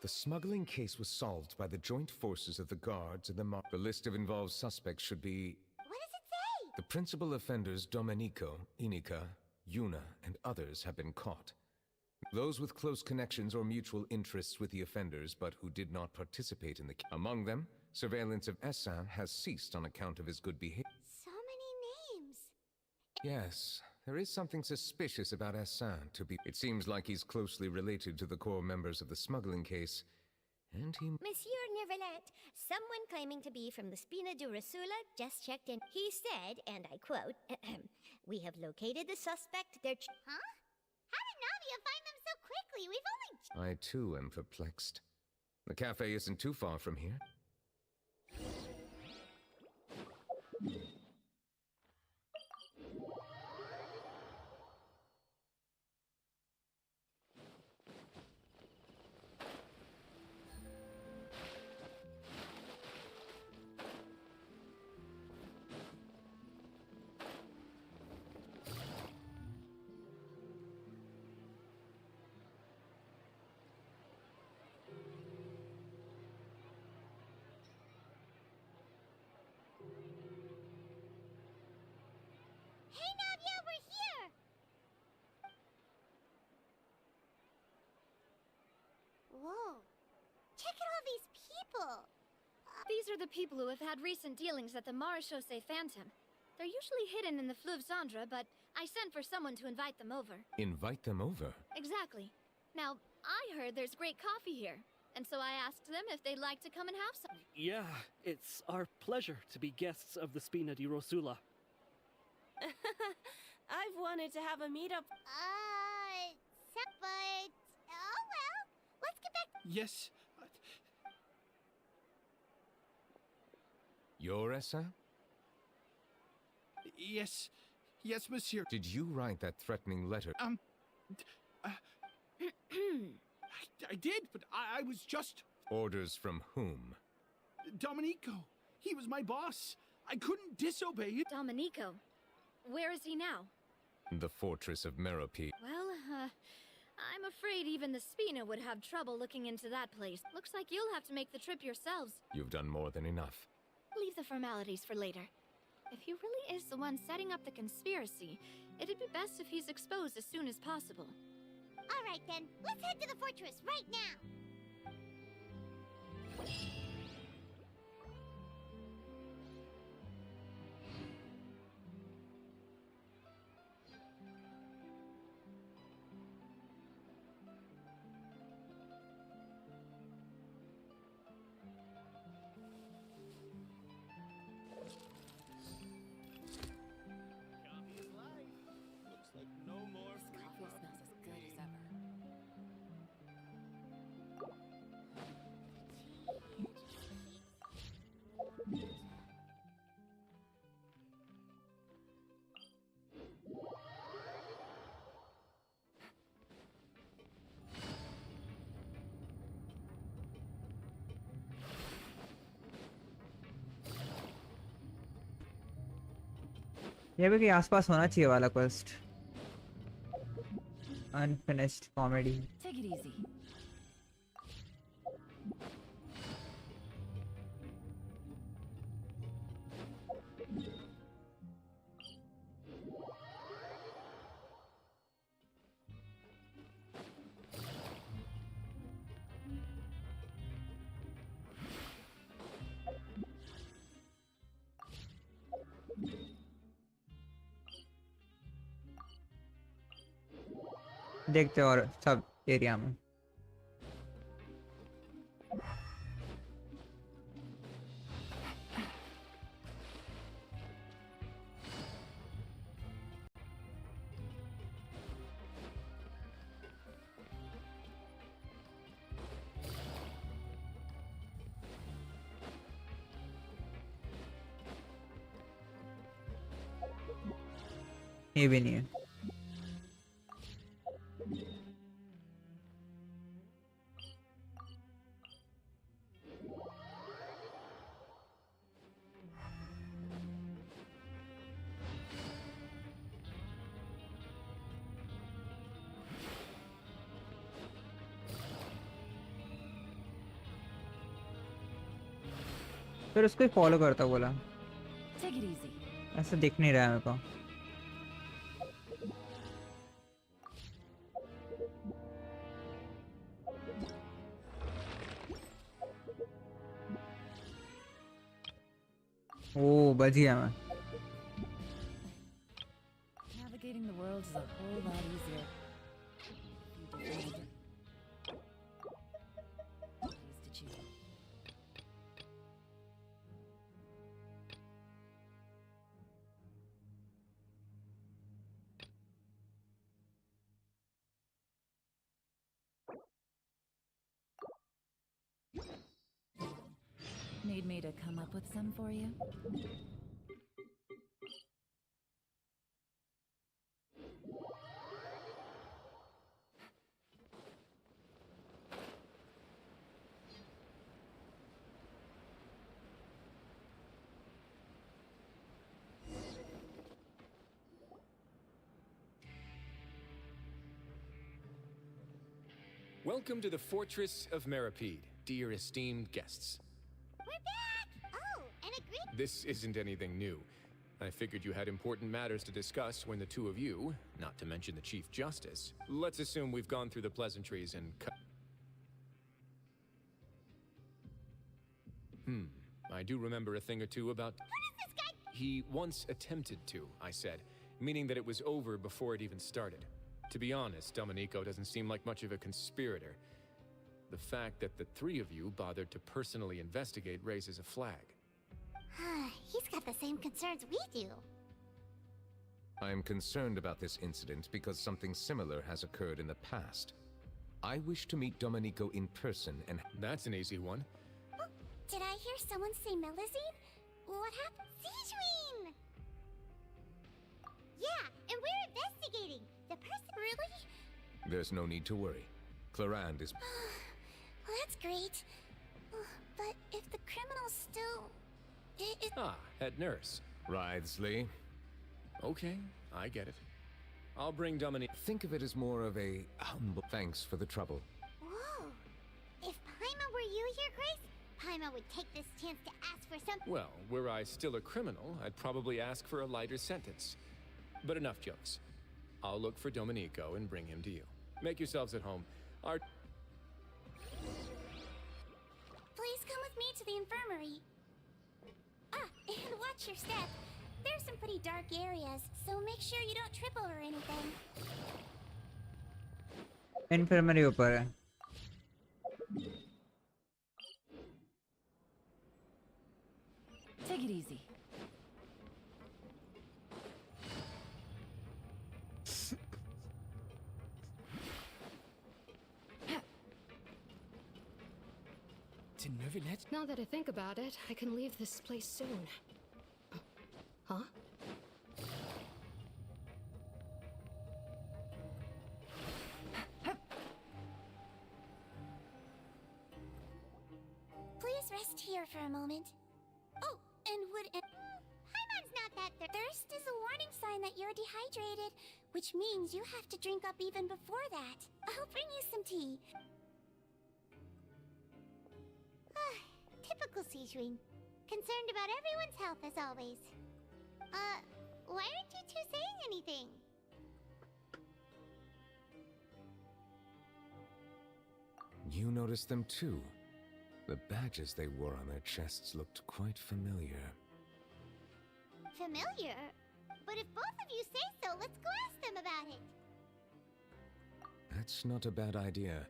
The smuggling case was solved by the joint forces of the guards and the list of involved suspects should be... What does it say? The principal offenders Domenico, Inika, Yuna, and others have been caught. Those with close connections or mutual interests with the offenders but who did not participate in the case. Among them, surveillance of Essin has ceased on account of his good behavior. So many names. Yes, there is something suspicious about Essin to be... It seems like he's closely related to the core members of the smuggling case, and he... Monsieur Nervilette, someone claiming to be from the Spina di Rosula just checked in. He said, and I quote, "We have located the suspect, Huh? How did Navia find them so quickly? We've only... I too am perplexed. The cafe isn't too far from here. Hey, Navia, we're here! Whoa. Check out all these people! These are the people who have had recent dealings at the Marechaussee Phantom. They're usually hidden in the Fleuve Cendre, but I sent for someone to invite them over. Invite them over? Exactly. Now, I heard there's great coffee here, and so I asked them if they'd like to come and have some. Yeah, it's our pleasure to be guests of the Spina di Rosula. I've wanted to have a meetup. But... Oh, well. Let's get back... Yes. You're Essin? Yes. Yes, monsieur. Did you write that threatening letter? I did, but I was just... Orders from whom? Domenico. He was my boss. I couldn't disobey him. Domenico. Where is he now? The fortress of Merope. Well, I'm afraid even the Spina would have trouble looking into that place. Looks like you'll have to make the trip yourselves. You've done more than enough. Leave the formalities for later. If he really is the one setting up the conspiracy, it'd be best if he's exposed as soon as possible. All right then, let's head to the fortress right now. Looks like no more free Coffee smells as good as ever. ये भी कहीं आसपास होना चाहिए वाला quest unfinished comedy Take it easy. देखते हैं और सब एरिया में ये भी नहीं है फिर उसको ही फॉलो करता बोला Take it easy. ऐसा दिख नहीं रहा है मेरे को ओ बच गया मैं Navigating the world is a whole lot easier. You defeated Pleased to choose. Need me to come up with some for you? Welcome to the Fortress of Meripede, dear esteemed guests. We're back! Oh, and a great... This isn't anything new. I figured you had important matters to discuss when the two of you, not to mention the Chief Justice, let's assume we've gone through the pleasantries and I do remember a thing or two about... Who does this guy... He once attempted to, I said, meaning that it was over before it even started. To be honest, Domenico doesn't seem like much of a conspirator. The fact that the three of you bothered to personally investigate raises a flag. He's got the same concerns we do. I am concerned about this incident because something similar has occurred in the past. I wish to meet Domenico in person, and that's an easy one. Oh, did I hear someone say Melazine? What happened? Zijween! Yeah, and we're investigating. The person... Really? There's no need to worry. Clarand is... Well, that's great. But if the criminal's still... Ah, head nurse. Writhsley. Okay, I get it. I'll bring Dominique. Think of it as more of a humble thanks for the trouble. Whoa. If Paimon were you here, Grace, Paimon would take this chance to ask for something. Well, were I still a criminal, I'd probably ask for a lighter sentence. But enough jokes. I'll look for Domenico and bring him to you. Make yourselves at home. Please come with me to the infirmary. Ah, and watch your step. There's some pretty dark areas, so make sure you don't trip over anything. Infirmary ऊपर है. Take it easy. To Nervilet? Now that I think about it, I can leave this place soon. Huh? Please rest here for a moment. Oh, and Paimon's not that thirst is a warning sign that you're dehydrated, which means you have to drink up even before that. I'll bring you some tea. Typical Sijun. Concerned about everyone's health as always. Why aren't you two saying anything? You noticed them too. The badges they wore on their chests looked quite familiar. Familiar? But if both of you say so, let's go ask them about it. That's not a bad idea.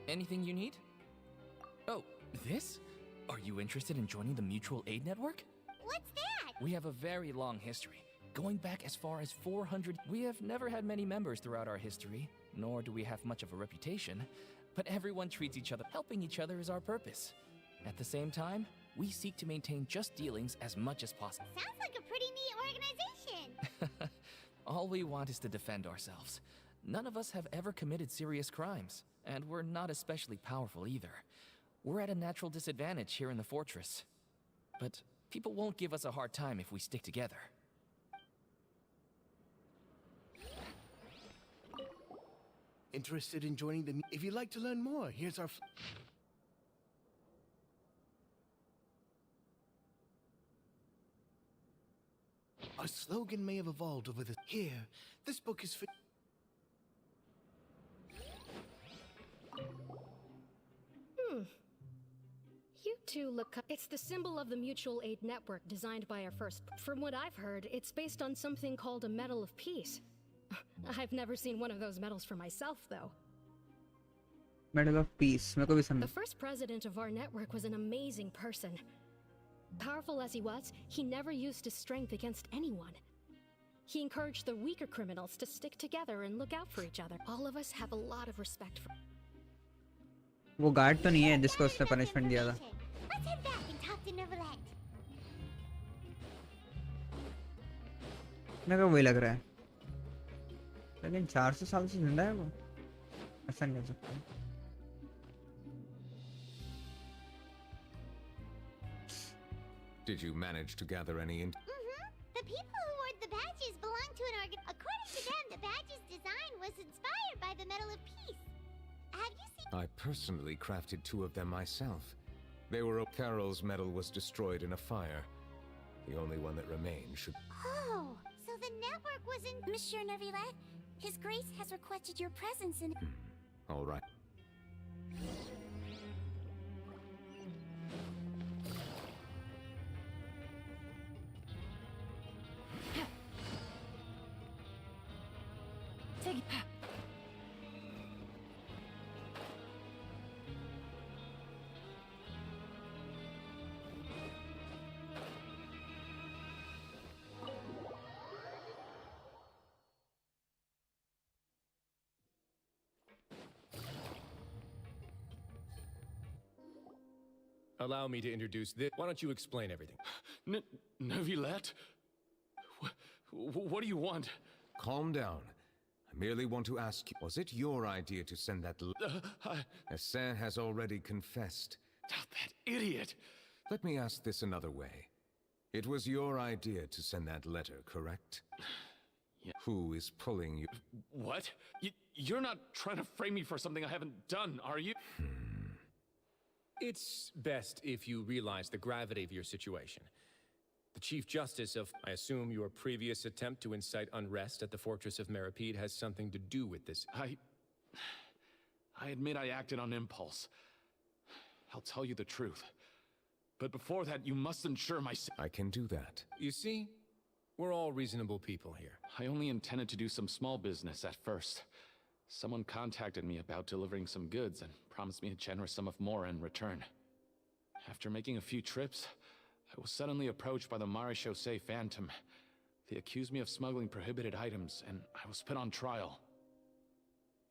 Anything you need? Oh, this? Are you interested in joining the Mutual Aid Network? What's that? We have a very long history, going back as far as 400. We have never had many members throughout our history, nor do we have much of a reputation, but everyone treats each other. Helping each other is our purpose. At the same time, we seek to maintain just dealings as much as possible. Sounds like a pretty neat organization. All we want is to defend ourselves. None of us have ever committed serious crimes, and we're not especially powerful either. We're at a natural disadvantage here in the fortress. But people won't give us a hard time if we stick together. Interested in joining the... If you'd like to learn more, here's our... Our slogan may have evolved over the... Here, this book is for... You two look... It's the symbol of the Mutual Aid Network designed by our first... From what I've heard, it's based on something called a Medal of Peace. I've never seen one of those medals for myself, though. Medal of Peace. मेरे को भी समझ. The first president of our network was an amazing person. Powerful as he was, he never used his strength against anyone. He encouraged the weaker criminals to stick together and look out for each other. All of us have a lot of respect for... वो guard तो नहीं है जिसको उसने punishment दिया था. Let's head back and talk to Nervilet. मेरे को वही लग रहा है. लेकिन 400 साल से जिंदा है वो. ऐसा नहीं हो सकता. Did you manage to gather any The people who wore the badges belong to an organ. According to them, the badge's design was inspired by the Medal of Peace. Have you seen... I personally crafted 2 of them myself. They were... Carol's medal was destroyed in a fire. The only one that remained should... Oh, so the network was in... Monsieur Nervilet, His Grace has requested your presence in... All right. Take it. Allow me to introduce this. Why don't you explain everything? Nervilet? What do you want? Calm down. I merely want to ask you, was it your idea to send that Essin has already confessed. That idiot! Let me ask this another way. It was your idea to send that letter, correct? Yeah. Who is pulling you? What? You're not trying to frame me for something I haven't done, are you? It's best if you realize the gravity of your situation. The Chief Justice of, I assume, your previous attempt to incite unrest at the Fortress of Meripede has something to do with this. I admit I acted on impulse. I'll tell you the truth. But before that, you must ensure my... I can do that. You see, we're all reasonable people here. I only intended to do some small business at first. Someone contacted me about delivering some goods and promised me a generous sum of more in return. After making a few trips, I was suddenly approached by the Marechaussee Phantom. They accused me of smuggling prohibited items, and I was put on trial.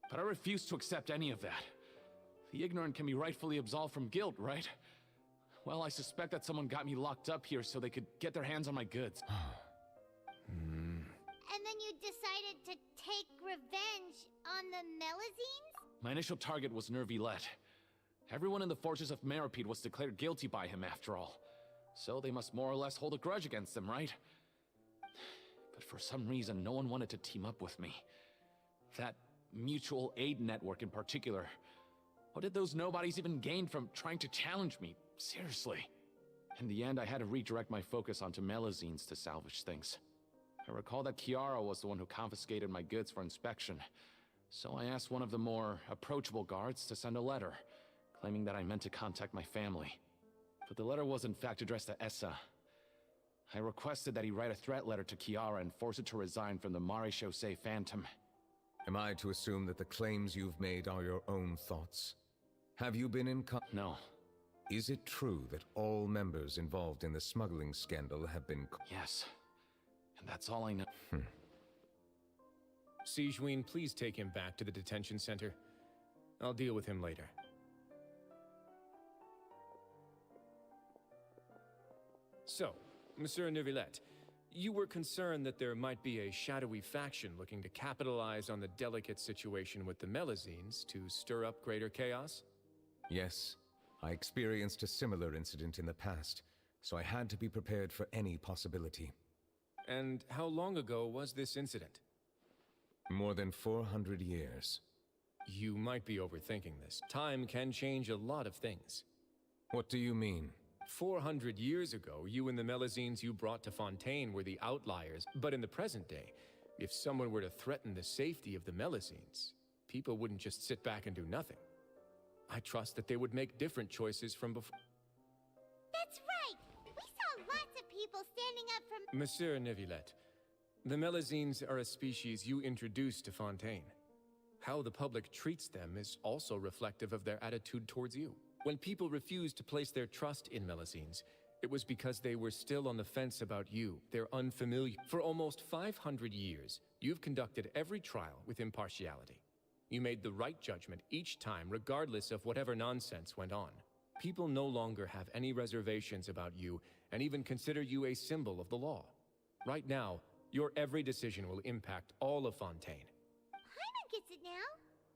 But I refused to accept any of that. The ignorant can be rightfully absolved from guilt, right? Well, I suspect that someone got me locked up here so they could get their hands on my goods. And then you decided to take revenge on the Melazines? My initial target was Nervilette. Everyone in the Fortress of Meripede was declared guilty by him, after all. So they must more or less hold a grudge against them, right? But for some reason, no one wanted to team up with me. That mutual aid network in particular. What did those nobodies even gain from trying to challenge me? Seriously. In the end, I had to redirect my focus onto Melazines to salvage things. I recall that Kiara was the one who confiscated my goods for inspection. So I asked one of the more approachable guards to send a letter, claiming that I meant to contact my family. But the letter was in fact addressed to Essa. I requested that he write a threat letter to Kiara and force it to resign from the Marechaussee Phantom. Am I to assume that the claims you've made are your own thoughts? Have you been in No. Is it true that all members involved in the smuggling scandal have been... Yes. And that's all I know. Sigewinne, please take him back to the detention center. I'll deal with him later. So, Monsieur Nervilette, you were concerned that there might be a shadowy faction looking to capitalize on the delicate situation with the Melazines to stir up greater chaos? Yes. I experienced a similar incident in the past, so I had to be prepared for any possibility. And how long ago was this incident? More than 400 years. You might be overthinking this. Time can change a lot of things. What do you mean? 400 years ago, you and the Melazines you brought to Fontaine were the outliers, but in the present day, if someone were to threaten the safety of the Melazines, people wouldn't just sit back and do nothing. I trust that they would make different choices from before. That's right! We saw lots of people standing up from... Monsieur Nervilette, the Melazines are a species you introduced to Fontaine. How the public treats them is also reflective of their attitude towards you. When people refused to place their trust in Melazines, it was because they were still on the fence about you. They're unfamiliar. For almost 500 years, you've conducted every trial with impartiality. You made the right judgment each time, regardless of whatever nonsense went on. People no longer have any reservations about you, and even consider you a symbol of the law. Right now, your every decision will impact all of Fontaine. Paimon gets it now.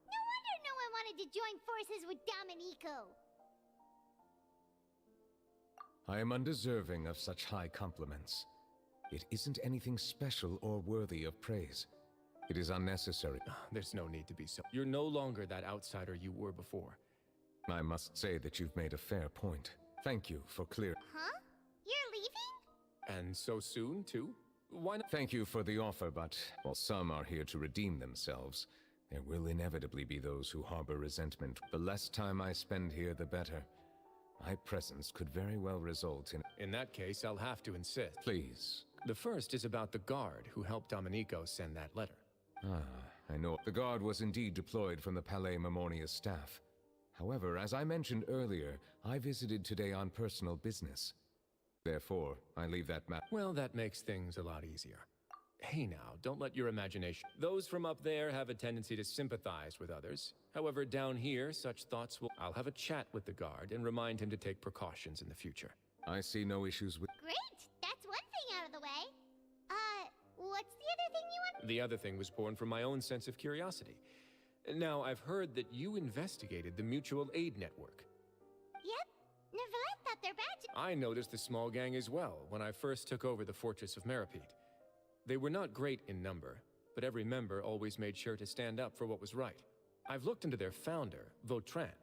No wonder no one wanted to join forces with Domenico. I am undeserving of such high compliments. It isn't anything special or worthy of praise. It is unnecessary. There's no need to be so. You're no longer that outsider you were before. I must say that you've made a fair point. Thank you for clear... Huh? You're leaving? And so soon, too? Why not? Thank you for the offer, but while some are here to redeem themselves, there will inevitably be those who harbor resentment. The less time I spend here, the better. My presence could very well result in... In that case, I'll have to insist. Please. The first is about the guard who helped Domenico send that letter. I know. The guard was indeed deployed from the Palais Memornia's staff. However, as I mentioned earlier, I visited today on personal business. Therefore, I leave that Well, that makes things a lot easier. Hey now, don't let your imagination... Those from up there have a tendency to sympathize with others. However, down here, such thoughts will... I'll have a chat with the guard and remind him to take precautions in the future. I see no issues with... Great! That's one thing out of the way. What's the other thing you want? The other thing was born from my own sense of curiosity. Now, I've heard that you investigated the mutual aid network. Yep, I noticed the small gang as well when I first took over the fortress of Maripede. They were not great in number, but every member always made sure to stand up for what was right. I've looked into their founder, Vautrin,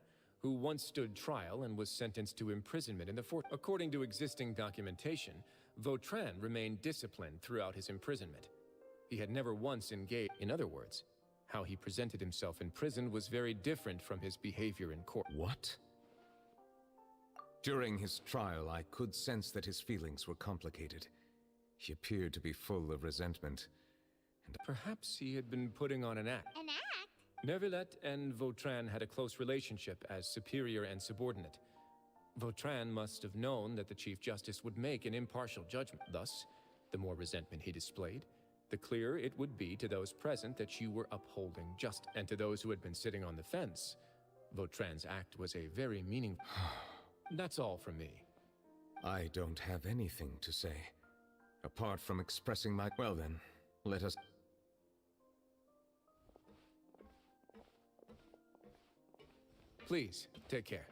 who once stood trial and was sentenced to imprisonment in the fort. According to existing documentation, Vautrin remained disciplined throughout his imprisonment. He had never once engaged. In other words, how he presented himself in prison was very different from his behavior in court. What? During his trial, I could sense that his feelings were complicated. He appeared to be full of resentment, and perhaps he had been putting on an act. An act? Neuvillette and Vautrin had a close relationship as superior and subordinate. Vautrin must have known that the Chief Justice would make an impartial judgment. Thus, the more resentment he displayed, the clearer it would be to those present that you were upholding justice. And to those who had been sitting on the fence, Vautrin's act was a very meaningful... That's all from me. I don't have anything to say, apart from expressing my... Well then, let us... Please, take care.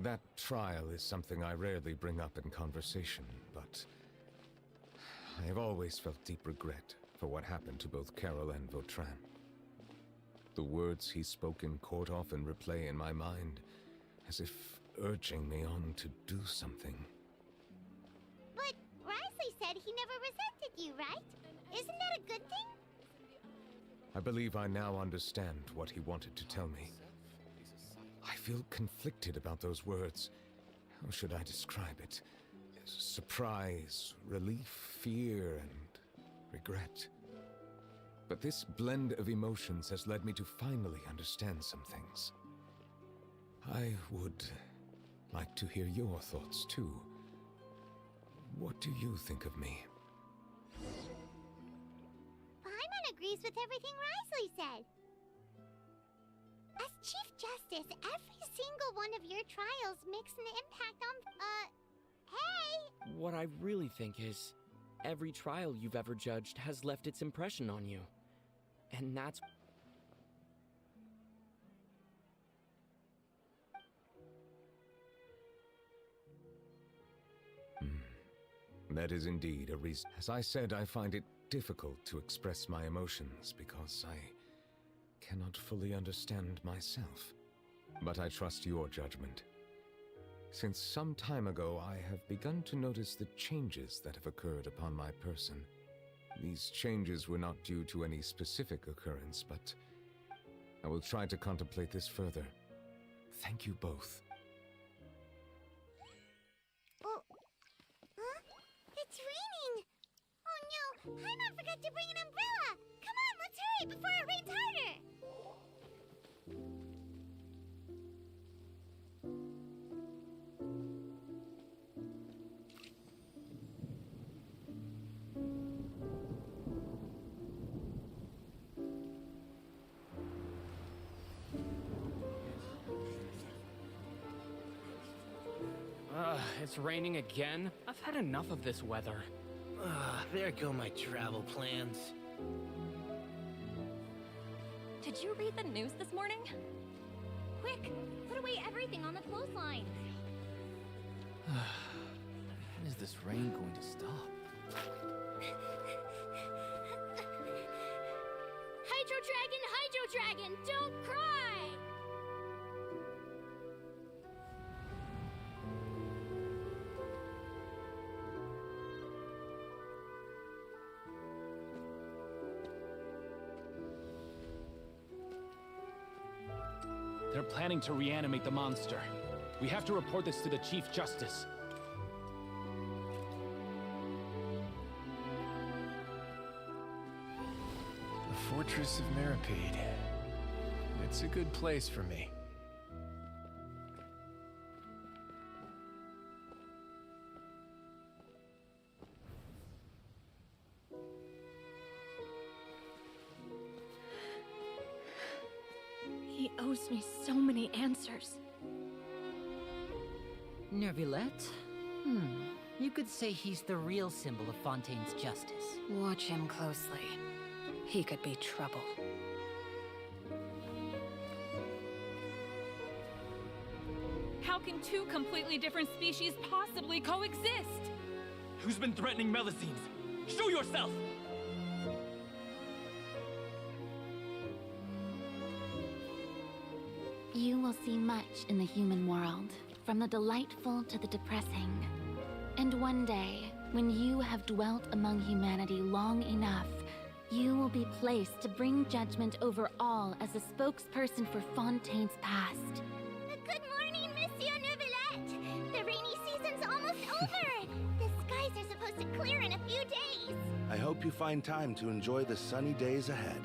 That trial is something I rarely bring up in conversation, but I have always felt deep regret for what happened to both Carol and Vautrin. The words he spoke in court often replay in my mind, as if urging me on to do something. But Risley said he never resented you, right? Isn't that a good thing? I believe I now understand what he wanted to tell me. I feel conflicted about those words. How should I describe it? Surprise, relief, fear, and regret. But this blend of emotions has led me to finally understand some things. I would like to hear your thoughts, too. What do you think of me? Paimon agrees with everything Risley said. As Chief Justice, every single one of your trials makes an impact on... Hey! What I really think is, every trial you've ever judged has left its impression on you. And that's... That is indeed a reason. As I said, I find it difficult to express my emotions because I cannot fully understand myself. But I trust your judgment. Since some time ago, I have begun to notice the changes that have occurred upon my person. These changes were not due to any specific occurrence, but I will try to contemplate this further. Thank you both. Oh, huh? It's raining! Oh no, Paimon forgot to bring an umbrella! Come on, let's hurry before it rains harder! It's raining again? I've had enough of this weather. There go my travel plans. Did you read the news this morning? Quick, put away everything on the clothesline. When is this rain going to stop? Hydro Dragon, don't cry! They're planning to reanimate the monster. We have to report this to the Chief Justice. The Fortress of Maripede. It's a good place for me. He owes me so many answers. Neuvillette? You could say he's the real symbol of Fontaine's justice. Watch him closely. He could be trouble. How can two completely different species possibly coexist? Who's been threatening Melusines? Show yourself! You will see much in the human world, from the delightful to the depressing. And one day, when you have dwelt among humanity long enough, you will be placed to bring judgment over all as a spokesperson for Fontaine's past. Good morning, Monsieur Neuvillette! The rainy season's almost over! The skies are supposed to clear in a few days! I hope you find time to enjoy the sunny days ahead.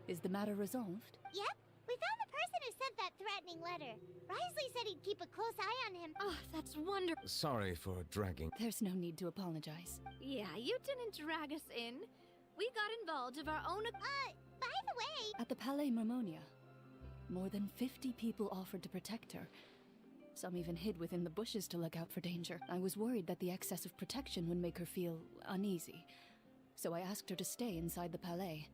Is the matter resolved? Yep, we found the person who sent that threatening letter. Risley said he'd keep a close eye on him. Oh, that's wonderful. Sorry for dragging. There's no need to apologize. Yeah, you didn't drag us in. We got involved of our own. By the way. At the Palais Mermonia, more than 50 people offered to protect her. Some even hid within the bushes to look out for danger. I was worried that the excess of protection would make her feel uneasy. So I asked her to stay inside the Palais.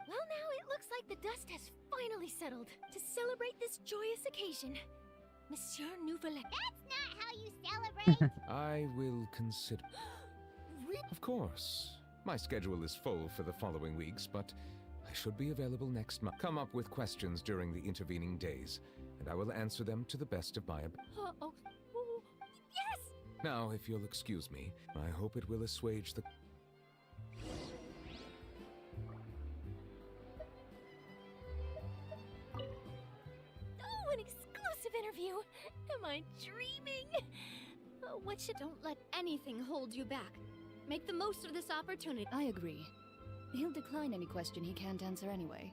Well, now it looks like the dust has finally settled to celebrate this joyous occasion. Monsieur Neuvillette. That's not how you celebrate! I will consider. Of course. My schedule is full for the following weeks, but I should be available next month. Come up with questions during the intervening days, and I will answer them to the best of my ability. Yes! Now, if you'll excuse me, I hope it will assuage the... Oh, an exclusive interview! Am I dreaming? What should... Don't let anything hold you back. Make the most of this opportunity. I agree. He'll decline any question he can't answer anyway,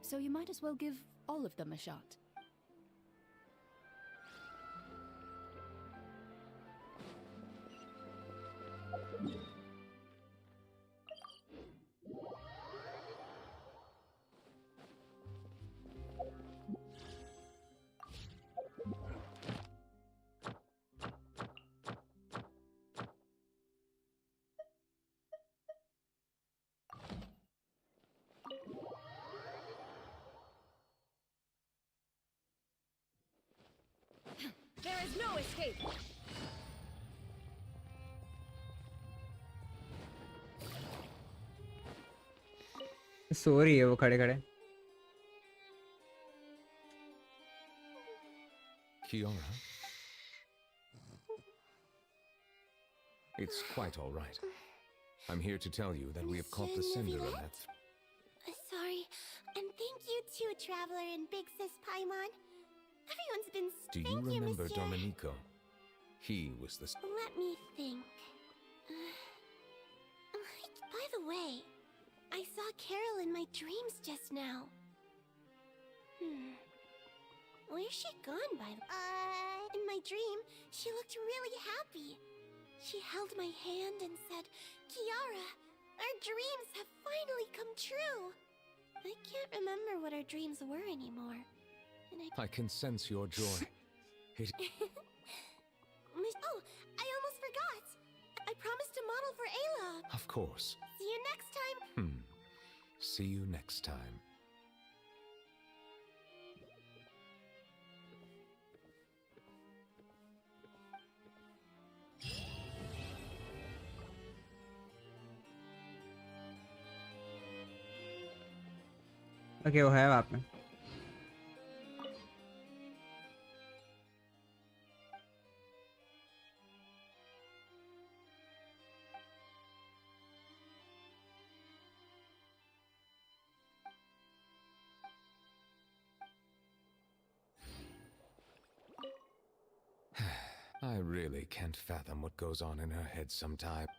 so you might as well give all of them a shot. There is no escape! सो रही है वो खड़े खड़े. Kiara? It's quite all right. I'm here to tell you that we have caught the sender of that. Sorry, and thank you too, Traveler and Big Sis Paimon. Everyone's been... Do you remember Domenico? He was the... Let me think. By the way, I saw Carol in my dreams just now. Where's she gone, by the... In my dream, she looked really happy. She held my hand and said, Kiara, our dreams have finally come true. I can't remember what our dreams were anymore. And I can sense your joy. It... Oh, I almost forgot. I promised to model for Ayla. Of course. See you next time. See you next time. Okay, वो है वहाँ पे. I really can't fathom what goes on in her head sometimes.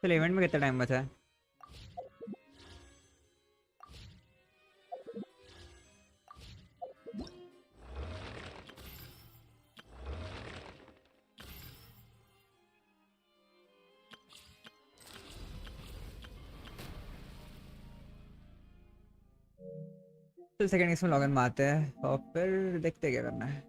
चल event में कितना time बचा है? चल सेकंड इसमें लॉगिन मारते हैं और फिर देखते हैं क्या करना है।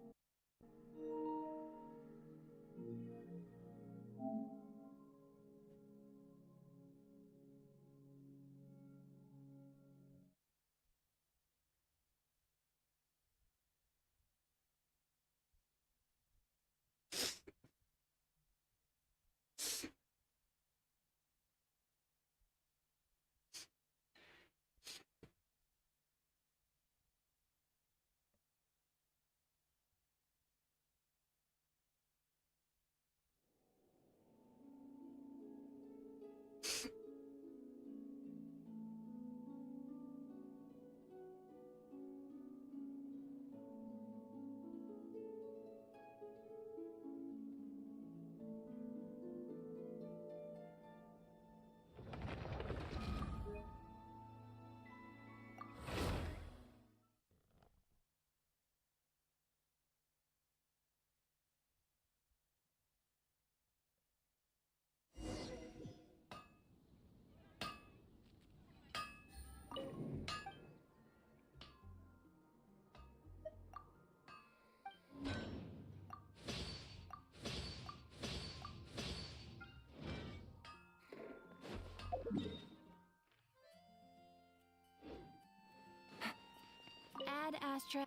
Add Astra.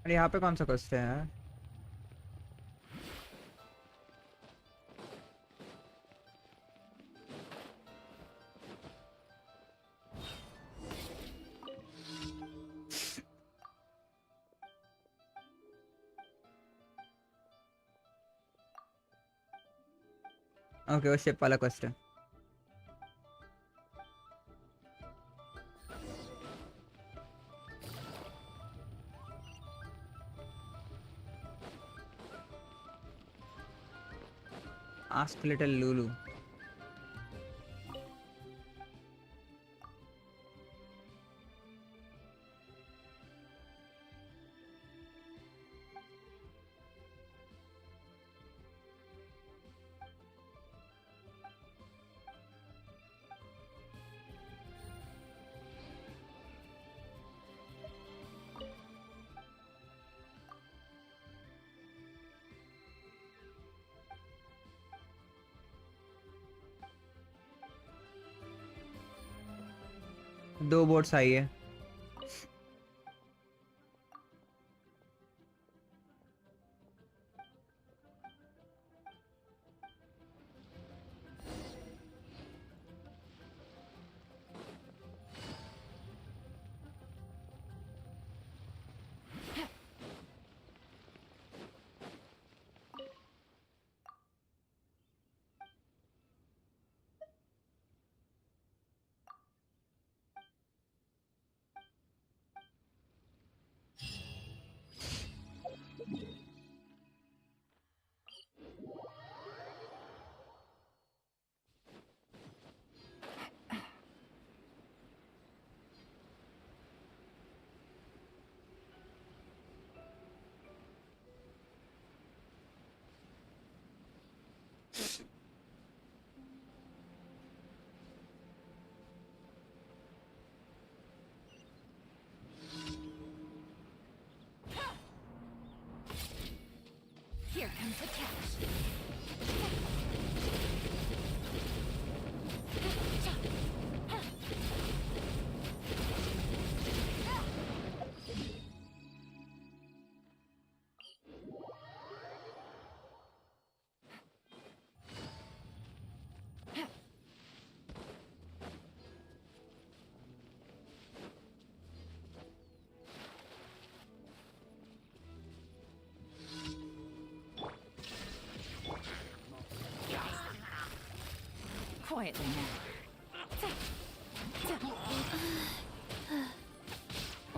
अरे यहाँ पे कौन सा क्वेश्चन है? ओके वो शिप वाला क्वेश्चन। Ask little Lulu. दो बोट्स आई है। Here comes the catch. Quietly now.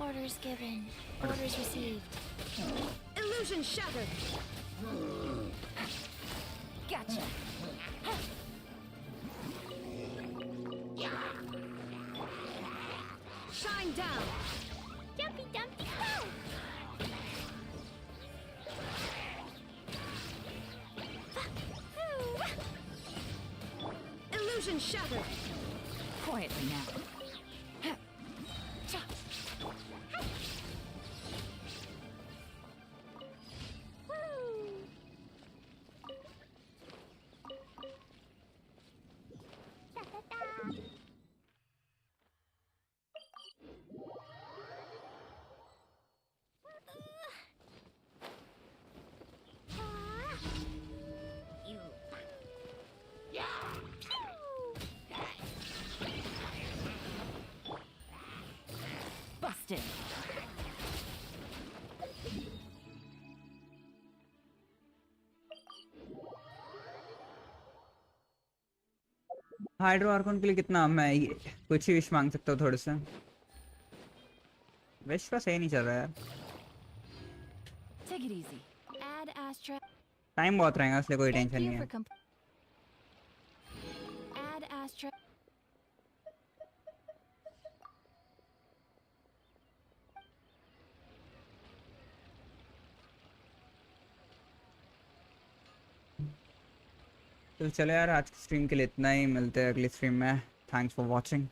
Orders given. Orders received. Illusion shattered. Gotcha. Shine down. Jumpy Dumpty go! Illusion shattered. Quietly now. Busted. Hydro Archon के लिए कितना मैं कुछ ही wish मांग सकता हूँ थोड़े से विश का सही नहीं चल रहा यार Take it easy. Add Astra. Time बहुत रहेगा इसलिए कोई टेंशन नहीं है Add Astra. तो चलो यार आज की स्ट्रीम के लिए इतना ही मिलते हैं अगली स्ट्रीम में थैंक्स फॉर वॉचिंग